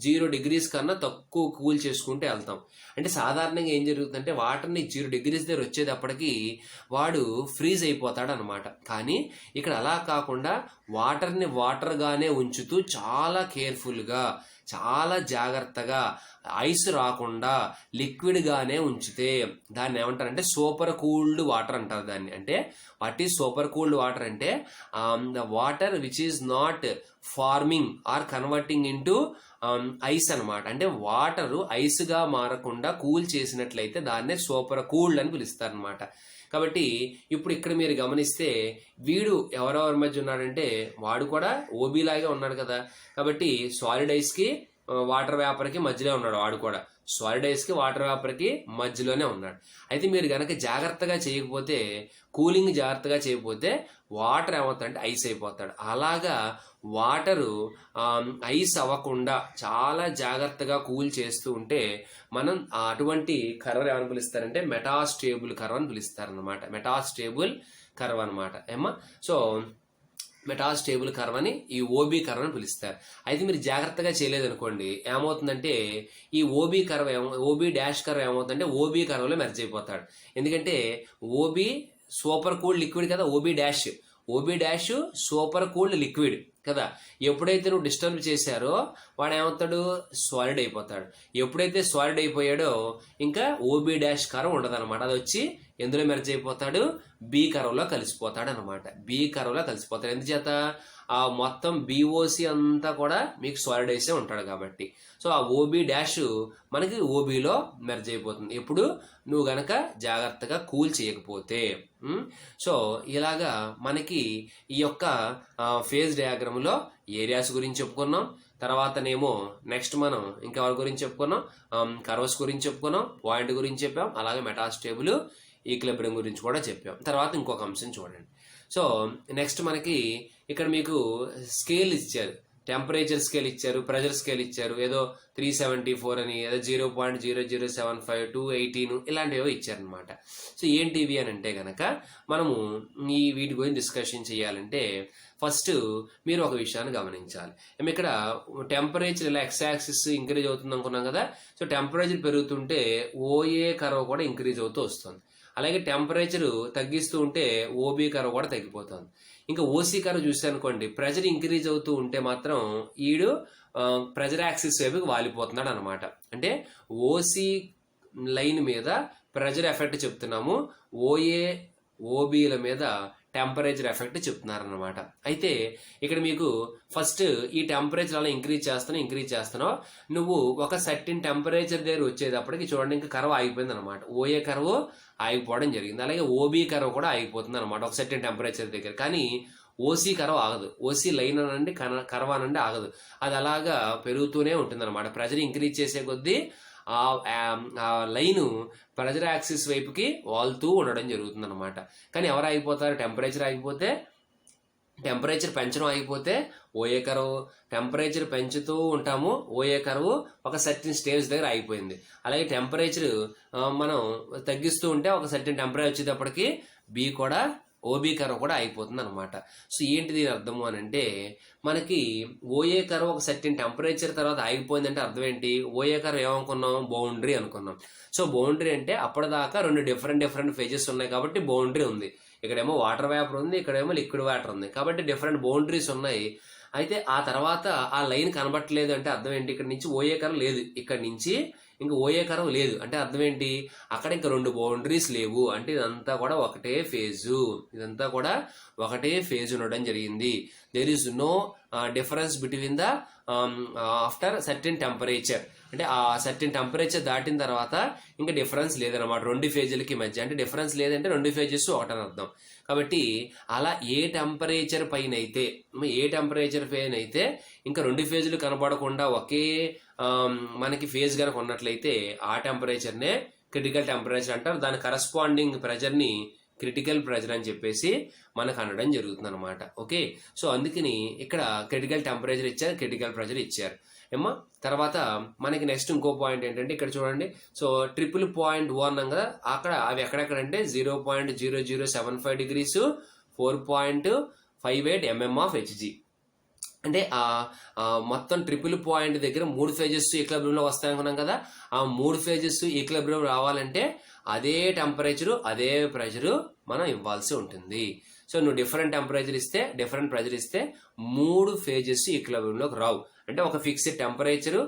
0 డిగ్రీస్ కన్నా తక్కువ కూల్ చేసుకుంటూ వెళ్తాం. అంటే సాధారణంగా ఏం జరుగుతుందంటే వాటర్ని 0 డిగ్రీస్ దగ్గర వచ్చేటప్పటికి వాడు ఫ్రీజ్ అయిపోతాడు అనమాట. కానీ ఇక్కడ అలా కాకుండా వాటర్ని వాటర్గానే ఉంచుతూ చాలా కేర్ఫుల్గా, చాలా జాగ్రత్తగా, ఐస్ రాకుండా లిక్విడ్ గానే ఉంచితే దాన్ని ఏమంటారంటే సూపర్ కూల్డ్ వాటర్ అంటారు దాన్ని. అంటే what is super cooled water అంటే the water which is not forming or converting into ice అనమాట. అంటే వాటర్ ఐస్ గా మారకుండా కూల్ చేసినట్లయితే దాన్నే సూపర్ కూల్డ్ అని పిలుస్తారు అనమాట. కాబట్టి ఇప్పుడు ఇక్కడ మీరు గమనిస్తే వీడు ఎవరెవరి మధ్య ఉన్నాడంటే వాడు కూడా ఓబీ లాగే ఉన్నాడు కదా. కాబట్టి సాలిడ్ ఐస్ కి వాటర్ వేపర్కి మధ్యలో ఉన్నాడు వాడు కూడా. సాలిడ్ ఐస్కి వాటర్ వేపర్కి మధ్యలోనే ఉన్నాడు. అయితే మీరు కనుక జాగ్రత్తగా చేయకపోతే, కూలింగ్ జాగ్రత్తగా చేయకపోతే వాటర్ ఏమవుతాడంటే ఐస్ అయిపోతాడు. అలాగా వాటరు ఐస్ అవ్వకుండా చాలా జాగ్రత్తగా కూల్ చేస్తూ ఉంటే మనం అటువంటి కర్వ్ ఏమని పిలుస్తారంటే మెటాస్టేబుల్ కర్వ్ అని పిలుస్తారనమాట. మెటాస్టేబుల్ కర్వ్ అనమాట ఏమా. సో మెటాస్టేబుల్ కర్వ్ అని ఈ ఓబీ కర్వ్ అని పిలుస్తారు. అయితే మీరు జాగ్రత్తగా చేయలేదనుకోండి ఏమవుతుందంటే ఈ OB curve OB dash curve ఏమవుతుందంటే ఓబీ కర్వ్లో మెర్జ్ అయిపోతాడు. ఎందుకంటే ఓబీ సూపర్ కూల్డ్ లిక్విడ్ కదా, OB dash super cooled liquid కదా. ఎప్పుడైతే నువ్వు డిస్టర్బ్ చేశారో వాడు ఏమవుతాడు, సాలిడ్ అయిపోతాడు. ఎప్పుడైతే సాలిడ్ అయిపోయాడో ఇంకా ఓబీ డాష్ కర్వ్ ఉండదు అనమాట. అది వచ్చి ఎందులో మెర్జ్ అయిపోతాడు, బీ కర్వ్లో కలిసిపోతాడు అనమాట. బీ కర్వ్లో కలిసిపోతాడు. ఎందుచేత ఆ మొత్తం బీఓసి అంతా కూడా మీకు సాలిడ్ ఐసే ఉంటాడు కాబట్టి. సో ఆ ఓబీ డాష్ మనకి ఓబీలో మెర్జ్ అయిపోతుంది ఎప్పుడు నువ్వు గనక జాగ్రత్తగా కూల్ చేయకపోతే. సో ఇలాగా మనకి ఈ యొక్క ఫేజ్ డయాగ్రామ్లో ఏరియాస్ గురించి చెప్పుకున్నాం. తర్వాతనేమో నెక్స్ట్ మనం ఇంకెవరి గురించి చెప్పుకున్నాం, కర్వ్స్ గురించి చెప్పుకున్నాం, పాయింట్ గురించి చెప్పాం, అలాగే మెటాస్టేబుల్ ఈక్విలిబ్రియం గురించి కూడా చెప్పాం. తర్వాత ఇంకొక అంశం చూడండి. సో నెక్స్ట్ మనకి ఇక్కడ మీకు స్కేల్ ఇచ్చారు, టెంపరేచర్ స్కేల్ ఇచ్చారు, ప్రెషర్ స్కేల్ ఇచ్చారు, ఏదో 374 అని, ఏదో 0.0075, 218 ఇలాంటివి ఇచ్చారనమాట. సో ఏంటి ఇవి అని అంటే కనుక మనము ఈ వీటి గురించి డిస్కషన్ చేయాలంటే ఫస్ట్ మీరు ఒక విషయాన్ని గమనించాలి. మేము ఇక్కడ టెంపరేచర్ ఇలా ఎక్స్ యాక్సిస్ ఇంక్రీజ్ అవుతుంది అనుకున్నాం కదా. సో టెంపరేచర్ పెరుగుతుంటే ఓఏ కర్వ్ కూడా ఇంక్రీజ్ అవుతూ వస్తుంది. అలాగే టెంపరేచర్ తగ్గిస్తూ ఉంటే ఓబీ కర్వ్ కూడా తగ్గిపోతుంది. ఇంకా ఓసీ కర్వ్ చూసానుకోండి, ప్రెషర్ ఇంక్రీజ్ అవుతూ ఉంటే మాత్రం ఈడు ప్రెషర్ యాక్సిస్ వైపుకి వాలిపోతున్నాడు అనమాట. అంటే ఓసీ లైన్ మీద ప్రెషర్ ఎఫెక్ట్ చెప్తున్నాము, ఓబీల మీద టెంపరేచర్ ఎఫెక్ట్ చెప్తున్నారనమాట. అయితే ఇక్కడ మీకు ఫస్ట్ ఈ టెంపరేచర్ అలా ఇంక్రీజ్ చేస్తున్నావు నువ్వు ఒక సర్టిన్ టెంపరేచర్ దగ్గర వచ్చేటప్పటికి చూడండి ఇంకా కర్వ్ ఆగిపోయింది అనమాట. ఓఏ కర్వ్ ఆగిపోవడం జరిగింది. అలాగే ఓబీ కర్వ్ కూడా ఆగిపోతుంది అనమాట ఒక సర్టిన్ టెంపరేచర్ దగ్గర. కానీ ఓసీ కర్వ్ ఆగదు, ఓసీ లైన్ అనండి కర్వ్ అనండి ఆగదు, అది అలాగా పెరుగుతూనే ఉంటుంది అనమాట. ప్రెషర్ ఇంక్రీజ్ చేసే కొద్దీ ఆ లైను ప్రెషర్ యాక్సిస్ వైపుకి వాళ్తూ ఉండడం జరుగుతుంది అనమాట. కానీ ఎవరు ఆగిపోతారు, టెంపరేచర్ పెంచడం ఆగిపోతే ఓఏ కర్వ్, టెంపరేచర్ పెంచుతూ ఉంటాము ఓఏ కర్వ్ ఒక సర్టిన్ స్టేజ్ దగ్గర ఆగిపోయింది. అలాగే టెంపరేచర్ మనం తగ్గిస్తూ ఉంటే ఒక సర్టిన్ టెంపరేచర్ వచ్చేటప్పటికి ఓబీ కర్వ్ కూడా అయిపోతుంది అనమాట. సో ఏంటి దీని అర్థము అని అంటే మనకి ఓఏ కర్వ్ ఒక సర్టిన్ టెంపరేచర్ తర్వాత ఆగిపోయిందంటే అర్థం ఏంటి, ఓఏ కర్వ్ ఏమనుకున్నాం, బౌండరీ అనుకున్నాం. సో బౌండరీ అంటే అప్పటిదాకా రెండు డిఫరెంట్ ఫేజెస్ ఉన్నాయి కాబట్టి బౌండరీ ఉంది. ఇక్కడేమో వాటర్ వేపర్ ఉంది, ఇక్కడేమో లిక్విడ్ వాటర్ ఉంది కాబట్టి డిఫరెంట్ బౌండరీస్ ఉన్నాయి. అయితే ఆ తర్వాత ఆ లైన్ కనబట్టలేదు అంటే అర్థం ఏంటి, ఇక్కడ నుంచి ఓఏ కర్వ్ లేదు, ఇక్కడ నుంచి ఇంకా ఓఏ కర్వ్ లేదు అంటే అర్థం ఏంటి, అక్కడ ఇంకా రెండు బౌండరీస్ లేవు అంటే ఇదంతా కూడా ఒకటే ఫేజ్ ఉండడం జరిగింది. There is no difference between the after certain temperature. అంటే ఆ సర్టెన్ టెంపరేచర్ దాటిన తర్వాత ఇంకా డిఫరెన్స్ లేదనమాట రెండు ఫేజులకి మధ్య. అంటే డిఫరెన్స్ లేదంటే రెండు ఫేజెస్ ఒకటని అర్థం. కాబట్టి అలా ఏ టెంపరేచర్ పైన అయితే ఇంకా రెండు ఫేజులు కనబడకుండా ఒకే మనకి ఫేజ్ కనుక ఉన్నట్లయితే ఆ టెంపరేచర్నే క్రిటికల్ టెంపరేచర్ అంటారు. దాని కరస్పాండింగ్ ప్రెజర్ని క్రిటికల్ ప్రెజర్ అని చెప్పేసి మనకు అనడం జరుగుతుంది అనమాట. ఓకే, సో అందుకని ఇక్కడ క్రిటికల్ టెంపరేచర్ ఇచ్చారు, క్రిటికల్ ప్రెజర్ ఇచ్చారు ఏమో. తర్వాత మనకి నెక్స్ట్ ఇంకో పాయింట్ ఏంటంటే ఇక్కడ చూడండి. సో 0.1 అన్నాం కదా, అక్కడ అవి ఎక్కడెక్కడంటే 0.0075 degrees, 4.58 mm of Hg. అంటే మొత్తం ట్రిపుల్ పాయింట్ దగ్గర 3 ఫేజెస్ ఈక్విలిబ్రియంలో వస్తాయనుకున్నాం కదా. ఆ 3 ఫేజెస్ ఈక్విలిబ్రియం రావాలంటే అదే టెంపరేచరు అదే ప్రెషరు మనం ఇవ్వాల్సి ఉంటుంది. సో నువ్వు డిఫరెంట్ టెంపరేచర్ ఇస్తే డిఫరెంట్ ప్రెషర్ ఇస్తే 3 ఫేజెస్ ఈక్విలిబ్రియంలోకి రావు. అంటే ఒక ఫిక్స్డ్ టెంపరేచరు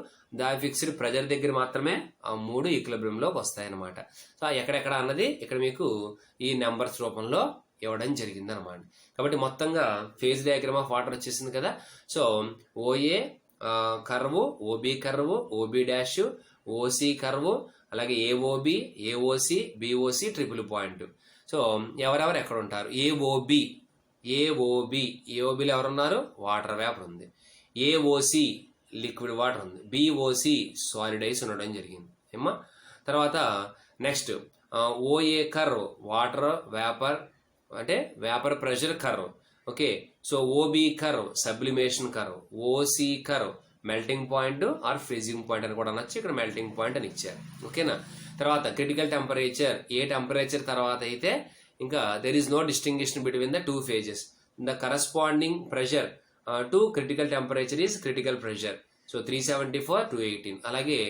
ఫిక్స్డ్ ప్రెషర్ దగ్గర మాత్రమే ఆ 3 ఈక్విలిబ్రియంలోకి వస్తాయన్నమాట. సో ఎక్కడెక్కడ అన్నది ఇక్కడ మీకు ఈ నెంబర్స్ రూపంలో ఇవ్వడం జరిగింది అనమాట. కాబట్టి మొత్తంగా ఫేజ్ డయాగ్రామ్ ఆఫ్ వాటర్ వచ్చేసింది కదా. So OA curve, OB curve, OB dash, OC curve, అలాగే AOB, AOC, BOC, triple point. So ఎవరెవరు ఎక్కడ ఉంటారు, ఏఓబిలో ఎవరున్నారు, వాటర్ వేపర్ ఉంది. ఏఓసి లిక్విడ్ వాటర్ ఉంది, బిఓసి సాలిడ్ ఐస్ ఉండడం జరిగింది ఏమా. తర్వాత next OA curve water vapour అంటే vapour pressure curve. Okay, so OB curve sublimation curve, OC curve melting point or freezing point అని కూడా అనొచ్చు, ఇక్కడ మెల్టింగ్ పాయింట్ అని ఇచ్చారు. ఓకేనా. తర్వాత క్రిటికల్ టెంపరేచర్, ఏ టెంపరేచర్ తర్వాత అయితే ఇంకా there is no distinction between the two phases, the corresponding pressure to critical temperature is critical pressure. So 374 to 18. అలాగే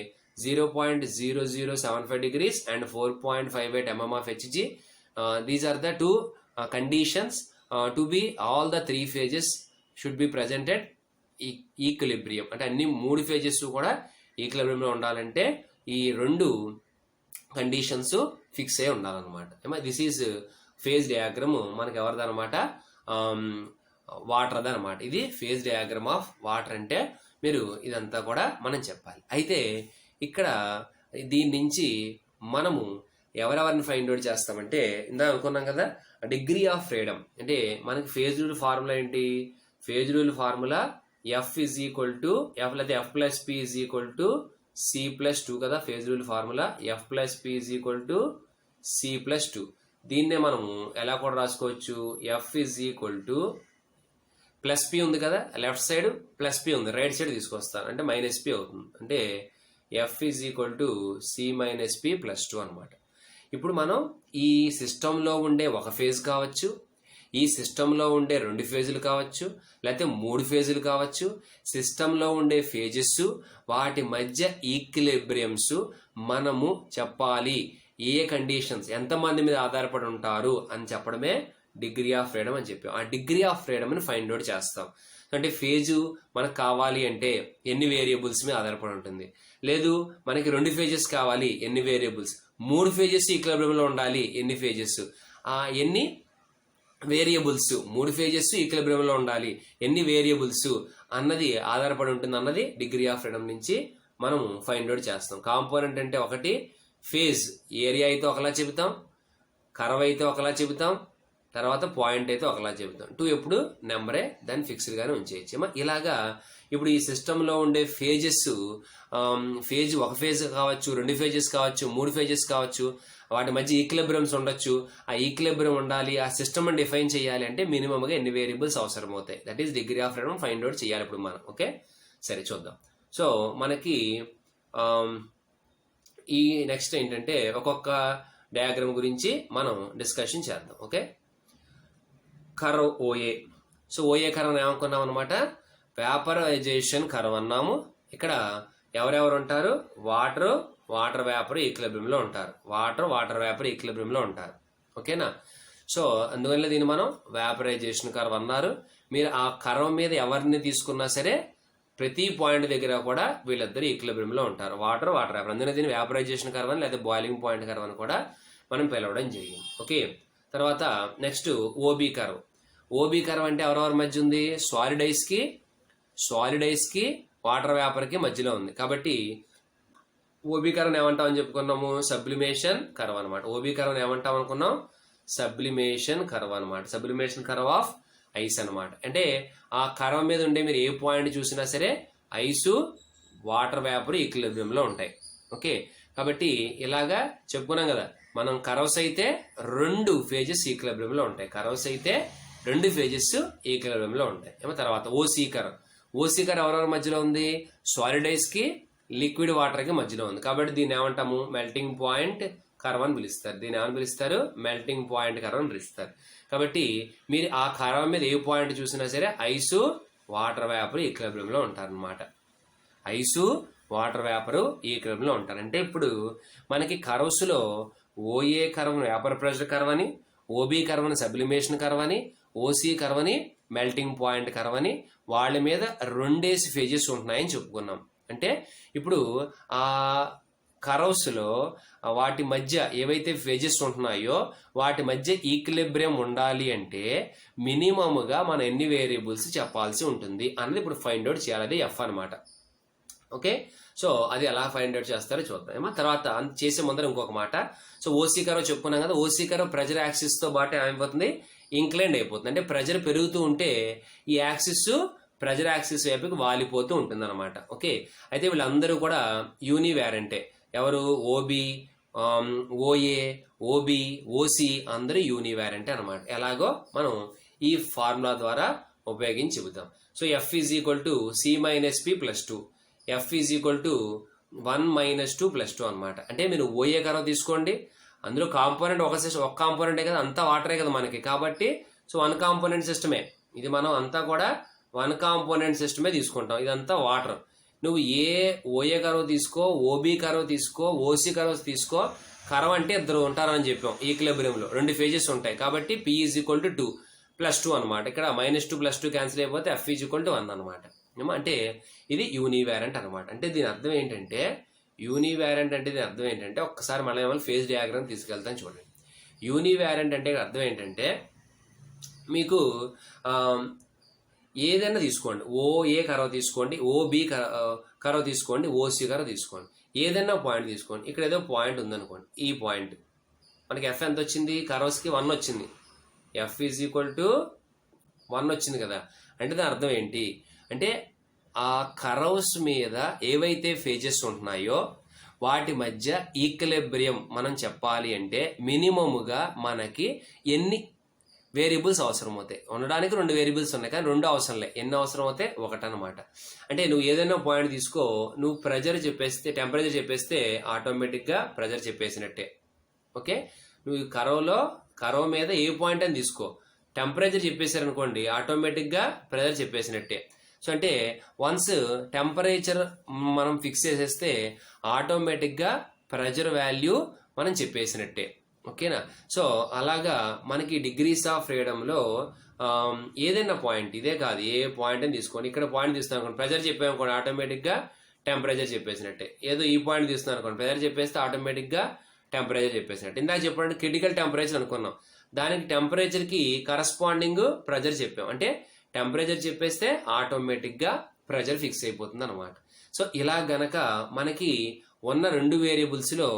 0.0075 degrees and 4.58 mm of Hg. These are the two conditions to be all the three phases should be presented equilibrium. అంటే అన్ని మూడు phases కూడా ఈక్విలిబ్రియంలో ఉండాలంటే ఈ రెండు conditions fix అయి ఉండాలన్నమాట. దిస్ ఈజ్ ఫేజ్ డయాగ్రమ్ మనకి ఎవరిదనమాట, వాటర్ది అనమాట. ఇది ఫేజ్ డయాగ్రమ్ ఆఫ్ వాటర్ అంటే మీరు ఇదంతా కూడా మనం చెప్పాలి. అయితే ఇక్కడ దీని నుంచి మనము ఎవరెవరిని ఫైండ్ అవుట్ చేస్తామంటే ఇందా అనుకున్నాం కదా, డిగ్రీ ఆఫ్ ఫ్రీడమ్. అంటే మనకి ఫేజ్ రూల్ ఫార్ములా ఏంటి, phase rule formula F is equal to F లేదా F plus P is equal to C plus 2 కదా. Phase rule formula F plus P is equal to C plus 2. దీన్నే మనము ఎలా కూడా రాసుకోవచ్చు, F is equal to plus P ఉంది కదా, left side plus P ఉంది, రైట్ సైడ్ తీసుకొస్తాను అంటే మైనస్ పి అవుతుంది. అంటే F is equal to C minus P plus 2 అనమాట. ఇప్పుడు మనం ఈ సిస్టంలో ఉండే ఒక ఫేజ్ కావచ్చు, ఈ సిస్టంలో ఉండే 2 ఫేజులు కావచ్చు, లేకపోతే 3 ఫేజులు కావచ్చు, సిస్టంలో ఉండే ఫేజెస్ వాటి మధ్య ఈక్విలిబ్రియంస్ మనము చెప్పాలి. ఏ కండిషన్స్ ఎంతమంది మీద ఆధారపడి ఉంటారు అని చెప్పడమే డిగ్రీ ఆఫ్ ఫ్రీడమ్ అని చెప్పాం. ఆ డిగ్రీ ఆఫ్ ఫ్రీడమ్ ని ఫైండ్ అవుట్ చేస్తాం. అంటే ఫేజు మనకు కావాలి అంటే ఎన్ని వేరియబుల్స్ మీద ఆధారపడి ఉంటుంది, లేదు మనకి 2 ఫేజెస్ కావాలి ఎన్ని వేరియబుల్స్, 3 ఫేజెస్ ఈక్విలిబ్రియంలో ఉండాలి ఎన్ని ఫేజెస్, ఎన్ని వేరియబుల్స్, 3 ఫేజెస్ ఈక్విలిబ్రియంలో ఉండాలి ఎన్ని వేరియబుల్స్ అన్నది ఆధారపడి ఉంటుంది అన్నది డిగ్రీ ఆఫ్ ఫ్రీడమ్ నుంచి మనం ఫైండ్ అవుట్ చేస్తాం. కాంపోనెంట్ అంటే ఒకటి ఫేజ్, ఏరియా అయితే ఒకలా చెబుతాం, కర్వ్ అయితే ఒకలా చెబుతాం, తర్వాత పాయింట్ అయితే ఒకలా చెబుతాం. 2 ఎప్పుడు నెంబరే, దాన్ని ఫిక్స్డ్ గానే ఉంచేయచ్చు. ఇలాగా ఇప్పుడు ఈ సిస్టంలో ఉండే ఫేజెస్, ఫేజ్ ఒక ఫేజ్ కావచ్చు, 2 ఫేజెస్ కావచ్చు, 3 ఫేజెస్ కావచ్చు, వాటి మధ్య ఈక్విలిబ్రియంస్ ఉండొచ్చు. ఆ ఈక్విలిబ్రియం ఉండాలి, ఆ సిస్టమ్ డిఫైన్ చేయాలి అంటే మినిమంగా ఎన్ని వేరియబుల్స్ అవసరం అవుతాయి. That is degree of freedom find out చేయాలి ఇప్పుడు మనం. ఓకే, సరే చూద్దాం. సో మనకి ఈ నెక్స్ట్ ఏంటంటే ఒక్కొక్క డయాగ్రామ్ గురించి మనం డిస్కషన్ చేద్దాం. Okay, curve OA. So OA curve ఏమనుకున్నాం అనమాట, వేపరైజేషన్ కర్వ్ అన్నాము. ఇక్కడ ఎవరెవరు ఉంటారు, వాటర్ వేపర్ ఈక్విలిబ్రియంలో ఉంటారు, వాటర్ వేపర్ ఈక్విలిబ్రియంలో ఉంటారు. ఓకేనా. సో అందువల్ల దీన్ని మనం వేపరైజేషన్ కర్వ్ అన్నారు. మీరు ఆ కర్వ్ మీద ఎవరిని తీసుకున్నా సరే ప్రతి పాయింట్ దగ్గర కూడా వీళ్ళిద్దరు ఈక్విలిబ్రియంలో ఉంటారు, వాటర్ వేపర్. అందుకని దీన్ని వేపరైజేషన్ కర్వ్ అని లేదా బాయిలింగ్ పాయింట్ కర్వ్ అని కూడా మనం పిలవడం జరిగింది. ఓకే, తర్వాత next OB curve. OB curve అంటే ఎవరెవరి మధ్య ఉంది, సాలిడ్ ఐస్ కి వాటర్ వేపర్ కి మధ్యలో ఉంది. కాబట్టి ఓబీ కర్వ్ ఏమంటామని చెప్పుకున్నాము, సబ్లిమేషన్ కర్వ్ అనమాట. ఓబీ కర్వ్ ఏమంటాం అనుకున్నాం, సబ్లిమేషన్ కర్వ్ అనమాట. సబ్లిమేషన్ కర్వ్ ఆఫ్ ఐస్ అనమాట. అంటే ఆ కర్వ్ మీద ఉండే మీరు ఏ పాయింట్ చూసినా సరే ఐసు వాటర్ వేపర్ ఈక్విలిబ్రియంలో ఉంటాయి. ఓకే, కాబట్టి ఇలాగా చెప్పుకున్నాం కదా మనం. కర్వ్స్ అయితే 2 ఫేజెస్ ఈక్విలిబ్రియంలో ఉంటాయి, కర్వ్స్ అయితే 2 ఫేజెస్ ఈక్విలిబ్రియంలో ఉంటాయి. ఏమో తర్వాత ఓసీ కర్వ్. ఓసీ కర్వ్ ఎవరెవరి మధ్యలో ఉంది, సాలిడ్ ఐస్ కి లిక్విడ్ వాటర్ కి మధ్యలో ఉంది. కాబట్టి దీన్ని ఏమంటాము, మెల్టింగ్ పాయింట్ కర్వ్ అని పిలుస్తారు. దీన్ని ఏమని పిలుస్తారు, మెల్టింగ్ పాయింట్ కర్వ్ అని పిలుస్తారు. కాబట్టి మీరు ఆ కర్వ్ మీద ఏ పాయింట్ చూసినా సరే ఐసు వాటర్ వేపర్ ఈక్విలిబ్రియంలో ఉంటారు అనమాట. ఐసు వాటర్ వేపర్ ఈక్విలిబ్రియంలో ఉంటారు. అంటే ఇప్పుడు మనకి కర్వ్స్ లో OA curve vapour pressure curve అని, ఓబీ కర్వ్ అని సబ్లిమేషన్ కర్వ్ అని, ఓసీ కర్వ్ అని మెల్టింగ్ పాయింట్ కర్వ్ అని, వాళ్ళ మీద 2 ఫేజెస్ ఉంటున్నాయని చెప్పుకున్నాం. అంటే ఇప్పుడు ఆ కర్వ్స్ లో వాటి మధ్య ఏవైతే ఫేజెస్ ఉంటున్నాయో వాటి మధ్య ఈక్విలిబ్రియం ఉండాలి అంటే మినిమమ్గా మనం ఎన్ని వేరియబుల్స్ చెప్పాల్సి ఉంటుంది అన్నది ఇప్పుడు ఫైండ్ అవుట్ చేయాలి. అది ఎఫ్ అనమాట. ఓకే, సో అది ఎలా ఫైండ్ అవుట్ చేస్తారో చూద్దాం. తర్వాత చేసే ముందర ఇంకొక మాట. సో ఓసీ కర్వ్ చెప్పుకున్నాం కదా, ఓసీ కర్వ్ ప్రెజర్ యాక్సిస్ తో పాటు ఏమైపోతుంది, ఇంక్లైండ్ అయిపోతుంది. అంటే ప్రెజర్ పెరుగుతూ ఉంటే ఈ యాక్సిస్ ప్రెజర్ యాక్సిస్ వైపుకి వాలిపోతూ ఉంటుంది అనమాట. ఓకే, అయితే వీళ్ళందరూ కూడా యూనివారెంటే. ఎవరు? ఓబి, ఓఏ, ఓబి, ఓసి అందరూ యూనివారెంటే అనమాట. ఎలాగో మనం ఈ ఫార్ములా ద్వారా ఉపయోగించి చెబుతాం. So F is equal to C minus P plus 2, F is equal to 1 minus 2 plus 2 అనమాట. అంటే మీరు ఓఏ కర్వ్ తీసుకోండి, అందులో కాంపోనెంట్ ఒక కాంపోనెంటే కదా, అంతా వాటరే కదా మనకి, కాబట్టి సో 1 కాంపోనెంట్ సిస్టమే ఇది. మనం అంతా కూడా 1 కాంపోనెంట్ సిస్టమే తీసుకుంటాం, ఇదంతా వాటర్. నువ్వు ఏ ఓఏ కర్వ్ తీసుకో, ఓబీ కర్వ్ తీసుకో, ఓసీ కర్వ్ తీసుకో, కర్వ్ అంటే ఇద్దరు ఉంటారని చెప్పాం. ఈక్విలిబ్రియంలో 2 ఫేజెస్ ఉంటాయి కాబట్టి P is equal to 2 plus 2 అనమాట. ఇక్కడ -2 ప్లస్ 2 క్యాన్సిల్ అయిపోతే ఎఫ్ ఈజ్ ఈక్వల్ టు 1 అనమాట. అంటే ఇది యూనివారెంట్ అనమాట. అంటే దీని అర్థం ఏంటంటే, యూనివారెంట్ అంటే దీని అర్థం ఏంటంటే, ఒక్కసారి మళ్ళీ ఫేజ్ డయాగ్రామ్ తీసుకెళ్తాను చూడండి. యూనివారెంట్ అంటే అర్థం ఏంటంటే, మీకు ఏదైనా తీసుకోండి, ఓఏ కర్వ్ తీసుకోండి, ఓబి కర్వ్ తీసుకోండి, ఓసి కర్వ్ తీసుకోండి, ఏదైనా పాయింట్ తీసుకోండి. ఇక్కడ ఏదో పాయింట్ ఉందనుకోండి, ఈ పాయింట్ మనకి ఎఫ్ ఎంత వచ్చింది? కర్వ్స్కి 1 వచ్చింది. ఎఫ్ ఈజ్ ఈక్వల్ టు 1 వచ్చింది కదా. అంటే దాని అర్థం ఏంటి అంటే, ఆ కర్వ్స్ మీద ఏవైతే ఫేజెస్ ఉంటున్నాయో వాటి మధ్య ఈక్విలిబ్రియం మనం చెప్పాలి అంటే మినిమముగా మనకి ఎన్ని వేరియబుల్స్ అవసరం అవుతాయి? ఉండడానికి 2 వేరియబుల్స్ ఉన్నాయి, కానీ 2 అవసరంలే. ఎన్ని అవసరం అవుతాయి? 1 అనమాట. అంటే నువ్వు ఏదైనా పాయింట్ తీసుకో, నువ్వు ప్రెజర్ చెప్పేస్తే, టెంపరేచర్ చెప్పేస్తే ఆటోమేటిక్గా ప్రెజర్ చెప్పేసినట్టే. ఓకే, నువ్వు కర్వ్ మీద ఏ పాయింట్ అని తీసుకో, టెంపరేచర్ చెప్పేశారనుకోండి ఆటోమేటిక్గా ప్రెజర్ చెప్పేసినట్టే. సో అంటే వన్స్ టెంపరేచర్ మనం ఫిక్స్ చేసేస్తే ఆటోమేటిక్గా ప్రెజర్ వాల్యూ మనం చెప్పేసినట్టే. ఓకేనా? సో అలాగా మనకి డిగ్రీస్ ఆఫ్ ఫ్రీడమ్లో ఏదైనా పాయింట్, ఇదే కాదు ఏ పాయింట్ అని తీసుకోండి. ఇక్కడ పాయింట్ తీస్తాం అనుకోండి, ప్రెజర్ చెప్పామనుకోండి ఆటోమేటిక్గా టెంపరేచర్ చెప్పేసినట్టే. ఏదో ఈ పాయింట్ తీస్తున్నాం అనుకోండి, ప్రెజర్ చెప్పేస్తే ఆటోమేటిక్గా టెంపరేచర్ చెప్పేసినట్టు. ఇందాక చెప్పండి క్రిటికల్ టెంపరేచర్ అనుకున్నాం, దానికి టెంపరేచర్కి కరస్పాండింగ్ ప్రెజర్ చెప్పాం. అంటే టెంపరేచర్ చెప్పేస్తే ఆటోమేటిక్గా ప్రెజర్ ఫిక్స్ అయిపోతుంది అనమాట. సో ఇలా గనక మనకి ఉన్న 2 వేరియబుల్స్లో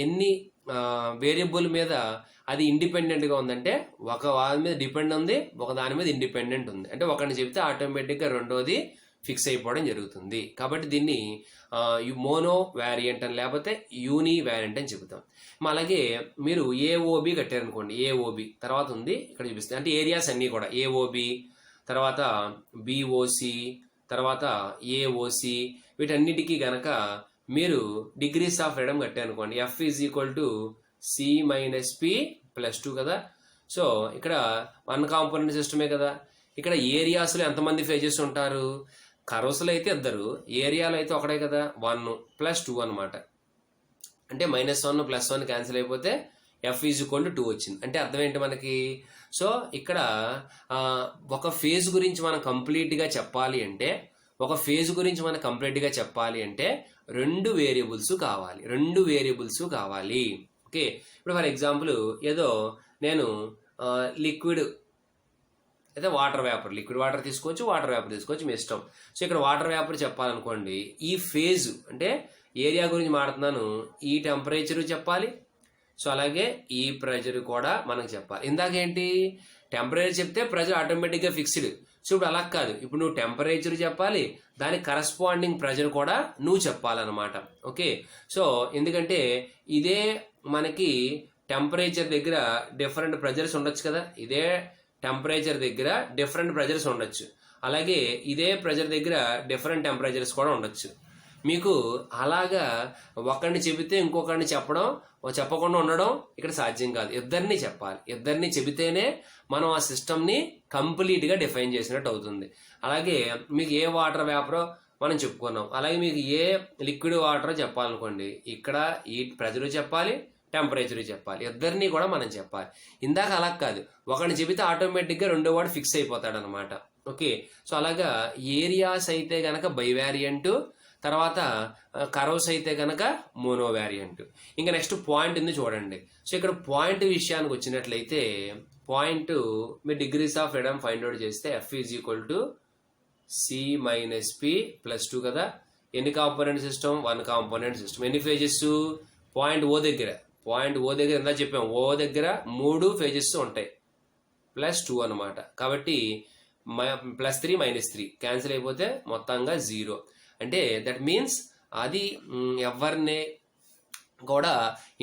ఎన్ని వేరియబుల్ మీద అది ఇండిపెండెంట్గా ఉందంటే, ఒక దాని మీద డిపెండ్ ఉంది, ఒక దాని మీద ఇండిపెండెంట్ ఉంది. అంటే ఒకరిని చెప్తే ఆటోమేటిక్గా రెండోది ఫిక్స్ అయిపోవడం జరుగుతుంది. కాబట్టి దీన్ని మోనో వ్యారియంట్ అని లేకపోతే యూని వ్యారియంట్ అని చెబుతాం. అలాగే మీరు ఏఓబి కట్టారనుకోండి, ఏఓబి తర్వాత ఉంది ఇక్కడ చూపిస్తుంది. అంటే ఏరియాస్ అన్నీ కూడా ఏఓబి, తర్వాత బిఓసి, తర్వాత ఏఓసి, వీటన్నిటికీ గనక మీరు డిగ్రీస్ ఆఫ్ ఫ్రీడమ్ కట్టారనుకోండి, F is equal to C minus P plus 2 కదా. సో ఇక్కడ 1 కాంపోనెంట్ సిస్టమే కదా. ఇక్కడ ఏరియాస్లో ఎంతమంది ఫేజెస్ ఉంటారు? కర్వ్స్లో అయితే 2, ఏరియాలో అయితే ఒకటే కదా, 1 ప్లస్ 2 అనమాట. అంటే -1 ప్లస్ 1 క్యాన్సిల్ అయిపోతే ఎఫ్ ఈజ్ ఈక్వల్ టు 2 వచ్చింది. అంటే అర్థం ఏంటి మనకి? సో ఇక్కడ ఒక ఫేజ్ గురించి మనం కంప్లీట్గా చెప్పాలి అంటే, రెండు వేరియబుల్స్ కావాలి. ఓకే, ఇప్పుడు ఫర్ ఎగ్జాంపుల్ ఏదో నేను లిక్విడ్ అయితే వాటర్ వేపర్, లిక్విడ్ వాటర్ తీసుకోవచ్చు, వాటర్ వేపర్ తీసుకోవచ్చు, మీ ఇష్టం. సో ఇక్కడ వాటర్ వేపర్ చెప్పాలనుకోండి, ఈ ఫేజ్ అంటే ఏరియా గురించి మాట్లాడుతున్నాను, ఈ టెంపరేచర్ చెప్పాలి. సో అలాగే ఈ ప్రెజర్ కూడా మనకు చెప్పాలి. ఇందాకేంటి టెంపరేచర్ చెప్తే ప్రెజర్ ఆటోమేటిక్గా ఫిక్స్డ్. సో ఇప్పుడు అలా కాదు, ఇప్పుడు నువ్వు టెంపరేచర్ చెప్పాలి, దానికి కరస్పాండింగ్ ప్రెజర్ కూడా నువ్వు చెప్పాలన్నమాట. ఓకే, సో ఎందుకంటే ఇదే మనకి టెంపరేచర్ దగ్గర డిఫరెంట్ ప్రెజర్స్ ఉండొచ్చు కదా, ఇదే టెంపరేచర్ దగ్గర డిఫరెంట్ ప్రెజర్స్ ఉండొచ్చు, అలాగే ఇదే ప్రెజర్ దగ్గర డిఫరెంట్ టెంపరేచర్స్ కూడా ఉండొచ్చు. మీకు అలాగా ఒకరిని చెబితే ఇంకొకరిని చెప్పకుండా ఉండడం ఇక్కడ సాధ్యం కాదు. ఇద్దరిని చెప్పాలి, ఇద్దరిని చెబితేనే మనం ఆ సిస్టమ్ని కంప్లీట్గా డిఫైన్ చేసినట్టు అవుతుంది. అలాగే మీకు ఏ వాటర్ వేపరో మనం చెప్పుకున్నాం, అలాగే మీకు ఏ లిక్విడ్ వాటరో చెప్పాలనుకోండి, ఇక్కడ ఈ ప్రెజర్ చెప్పాలి, టెంపరేచర్ చెప్పాలి, ఇద్దరిని కూడా మనం చెప్పాలి. ఇందాక అలా కాదు, ఒకరిని చెబితే ఆటోమేటిక్గా రెండో వాడు ఫిక్స్ అయిపోతాడు అనమాట. ఓకే, సో అలాగా ఏరియాస్ అయితే గనక బైవేరియంట్, తర్వాత కర్వ్స్ అయితే కనుక మోనో వేరియంట్. ఇంకా నెక్స్ట్ పాయింట్ ఉంది చూడండి. సో ఇక్కడ పాయింట్ విషయానికి వచ్చినట్లయితే, పాయింట్ మీ degrees of freedom find out చేస్తే F is equal to C minus P plus 2 కదా. ఎన్ని కాంపోనెంట్ సిస్టమ్? 1 component system. ఎన్ని ఫేజెస్? పాయింట్ ఓ దగ్గర ఎంత చెప్పాం, ఓ దగ్గర 3 ఫేజెస్ ఉంటాయి ప్లస్ 2 అనమాట. కాబట్టి +3 -3 క్యాన్సిల్ అయిపోతే మొత్తంగా 0. అంటే దట్ మీన్స్ అది ఎవరిని కూడా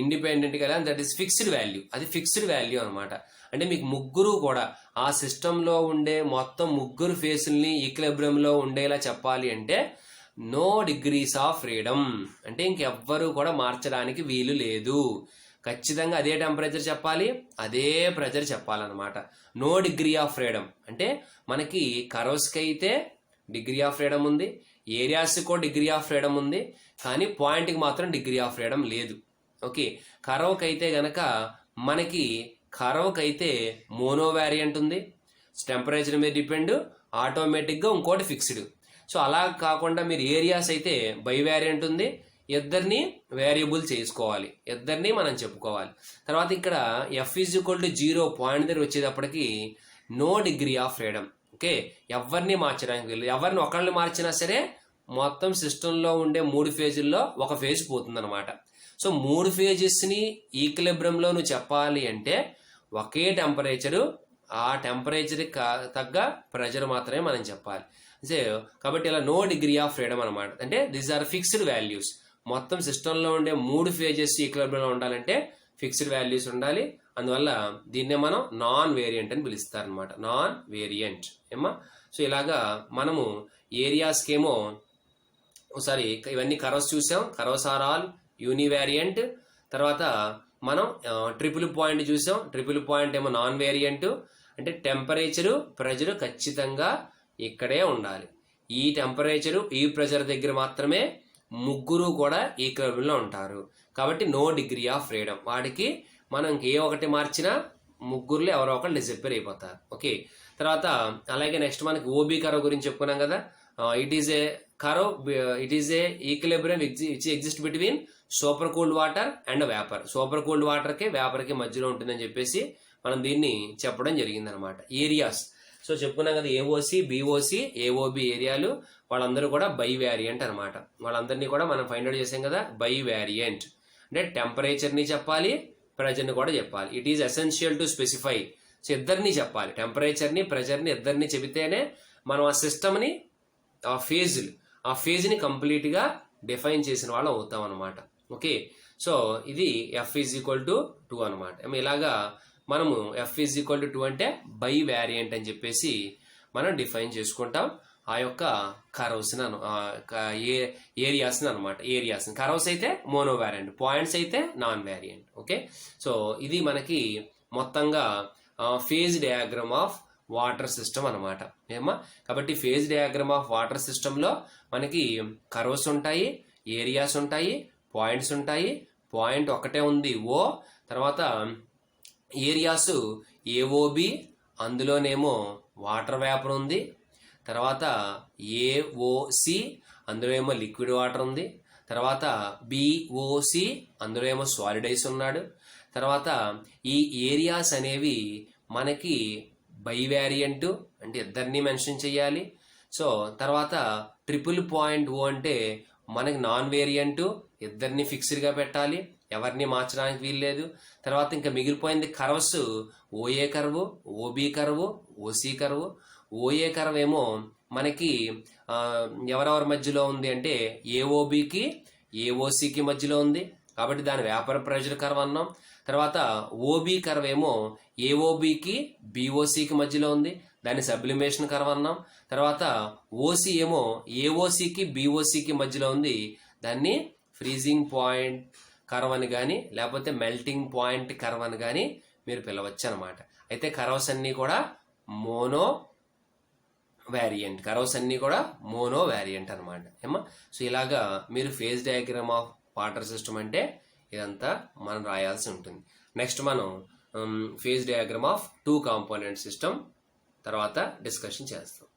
ఇండిపెండెంట్గా దట్ ఈస్ ఫిక్స్డ్ వాల్యూ, అది ఫిక్స్డ్ వాల్యూ అనమాట. అంటే మీకు ముగ్గురు కూడా ఆ సిస్టంలో ఉండే మొత్తం ముగ్గురు ఫేసుల్ని ఈక్విలిబ్రియంలో ఉండేలా చెప్పాలి అంటే నో డిగ్రీస్ ఆఫ్ ఫ్రీడమ్, అంటే ఇంకెవ్వరూ కూడా మార్చడానికి వీలు లేదు. ఖచ్చితంగా అదే టెంపరేచర్ చెప్పాలి, అదే ప్రెజర్ చెప్పాలన్నమాట. నో డిగ్రీ ఆఫ్ ఫ్రీడమ్ అంటే మనకి కర్వ్స్కి అయితే డిగ్రీ ఆఫ్ ఫ్రీడమ్ ఉంది, ఏరియాస్కి కూడా డిగ్రీ ఆఫ్ ఫ్రీడమ్ ఉంది, కానీ పాయింట్కి మాత్రం డిగ్రీ ఆఫ్ ఫ్రీడమ్ లేదు. ఓకే, కర్వ్కి అయితే గనక మనకి కర్వ్కి అయితే మోనో వేరియంట్ ఉంది, టెంపరేచర్ మీద డిపెండ్, ఆటోమేటిక్గా ఇంకోటి ఫిక్స్డ్. సో అలా కాకుండా మీరు ఏరియాస్ అయితే బై వేరియంట్ ఉంది, ఇద్దరిని వేరియబుల్ చేసుకోవాలి, ఇద్దరిని మనం చెప్పుకోవాలి. తర్వాత ఇక్కడ F=0 పాయింట్ దగ్గర వచ్చేటప్పటికి no degree of freedom. Okay, ఎవరిని మార్చడానికి వీళ్ళు, ఎవరిని ఒకళ్ళని మార్చినా సరే మొత్తం సిస్టంలో ఉండే 3 ఫేజుల్లో ఒక ఫేజ్ పోతుందన్నమాట. సో 3 ఫేజెస్ని ఈక్విలిబ్రియంలో నువ్వు చెప్పాలి అంటే ఒకే టెంపరేచరు, ఆ టెంపరేచర్కి తగ్గ ప్రెజర్ మాత్రమే మనం చెప్పాలి. సో కాబట్టి ఇలా నో డిగ్రీ ఆఫ్ ఫ్రీడమ్ అనమాట. అంటే దీస్ ఆర్ ఫిక్స్డ్ వాల్యూస్. మొత్తం సిస్టంలో ఉండే 3 ఫేజెస్ ఈక్విలిబ్రియంలో ఉండాలంటే ఫిక్స్డ్ వాల్యూస్ ఉండాలి. అందువల్ల దీన్నే మనం నాన్ వేరియంట్ అని పిలుస్తారనమాట, నాన్ వేరియంట్ ఏమా. సో ఇలాగా మనము ఏరియాస్కేమో ఒకసారి ఇవన్నీ కర్వ్స్ చూసాం, కర్వ్స్ ఆర్ ఆల్ యూనివేరియంట్. తర్వాత మనం ట్రిపుల్ పాయింట్ చూసాం, ట్రిపుల్ పాయింట్ ఏమో నాన్ వేరియంట్. అంటే టెంపరేచరు ప్రెజరు ఖచ్చితంగా ఇక్కడే ఉండాలి, ఈ టెంపరేచరు ఈ ప్రెజర్ దగ్గర మాత్రమే ముగ్గురు కూడా ఈక్విలిబ్రియంలో ఉంటారు. కాబట్టి నో డిగ్రీ ఆఫ్ ఫ్రీడమ్, వాడికి మనం ఏ ఒకటి మార్చినా ముగ్గురులో ఎవరో ఒకళ్ళు డిసప్పేర్ అయిపోతారు. ఓకే, తర్వాత అలాగే నెక్స్ట్ మనకి ఓబీ కర్వ్ గురించి చెప్పుకున్నాం కదా. It is a curve, it is a equilibrium which exist between super cooled water and vapour. Super cooled వాటర్కి వేపర్కి మధ్యలో ఉంటుందని చెప్పేసి మనం దీన్ని చెప్పడం జరిగింది అనమాట. ఏరియాస్ సో చెప్పుకున్నాం కదా, ఏఓసి, బిఓసి, ఏఓబి ఏరియాలు వాళ్ళందరూ కూడా బై వేరియంట్ అనమాట. వాళ్ళందరినీ కూడా మనం ఫైండ్ అవుట్ చేసాం కదా, బై వేరియంట్. అంటే టెంపరేచర్ని చెప్పాలి, ప్రెజర్ని కూడా చెప్పాలి. It is essential to specify. So ఇద్దరిని చెప్పాలి, టెంపరేచర్ని ప్రెజర్ని ఇద్దరిని చెబితేనే మనం ఆ సిస్టమ్ని, ఆ ఫేజ్ని కంప్లీట్గా డిఫైన్ చేసిన వాళ్ళం అవుతాం అనమాట. ఓకే, సో ఇది F=2 అనమాట. ఇలాగా మనము F=2 అంటే బై వేరియంట్ అని చెప్పేసి మనం డిఫైన్ చేసుకుంటాం ఆ యొక్క కర్వ్స్ని, ఏరియాస్ని అనమాట. ఏరియాస్ని కర్వ్స్ అయితే మోనో వేరియంట్, పాయింట్స్ అయితే నాన్ వేరియంట్. ఓకే, సో ఇది మనకి మొత్తంగా phase diagram of water system అనమాట ఏమా. కాబట్టి ఫేజ్ డయాగ్రామ్ ఆఫ్ వాటర్ సిస్టంలో మనకి కర్వ్స్ ఉంటాయి, ఏరియాస్ ఉంటాయి, పాయింట్స్ ఉంటాయి. పాయింట్ ఒకటే ఉంది ఓ, తర్వాత ఏరియాస్ ఏఓబి, అందులోనేమో వాటర్ వేపర్ ఉంది. తర్వాత ఏఓసి, అందులో ఏమో లిక్విడ్ వాటర్ ఉంది. తర్వాత బిఓసి, అందులో ఏమో సాలిడ్ ఐస్ ఉన్నాడు. తర్వాత ఈ ఏరియాస్ అనేవి మనకి బై వేరియంట్, అంటే ఇద్దరిని మెన్షన్ చేయాలి. సో తర్వాత ట్రిపుల్ పాయింట్ ఓ అంటే మనకి నాన్ వేరియంట్, ఇద్దరిని ఫిక్స్డ్గా పెట్టాలి, ఎవరిని మార్చడానికి వీల్లేదు. తర్వాత ఇంకా మిగిలిపోయింది curves, OA curve, OB curve, OC curve. OA curve ఏమో మనకి ఎవరెవరి మధ్యలో ఉంది అంటే ఏఓబికి ఏఓసికి మధ్యలో ఉంది, కాబట్టి దాని వేపర్ ప్రెజర్ కర్వ్ అన్నాం. తర్వాత ఓబీ కర్వ్ ఏమో ఏఓబికి బిఓసికి మధ్యలో ఉంది, దాన్ని సబ్లిమేషన్ కర్వ్ అన్నాం. తర్వాత ఓసి ఏమో ఏఓసికి బిఓసికి మధ్యలో ఉంది, దాన్ని ఫ్రీజింగ్ పాయింట్ కర్వ్ అని కానీ లేకపోతే మెల్టింగ్ పాయింట్ కర్వ్ అని కానీ మీరు పిలవచ్చు అనమాట. అయితే కర్వ్స్ అన్నీ కూడా మోనో వేరియంట్, కర్వ్స్ అన్నీ కూడా మోనో వేరియంట్ అనమాట ఏమా. సో ఇలాగా మీరు phase diagram of water system అంటే ఇదంతా మనం రాయాల్సి ఉంటుంది. నెక్స్ట్ మనం phase diagram of 2 component system తర్వాత డిస్కషన్ చేస్తాం.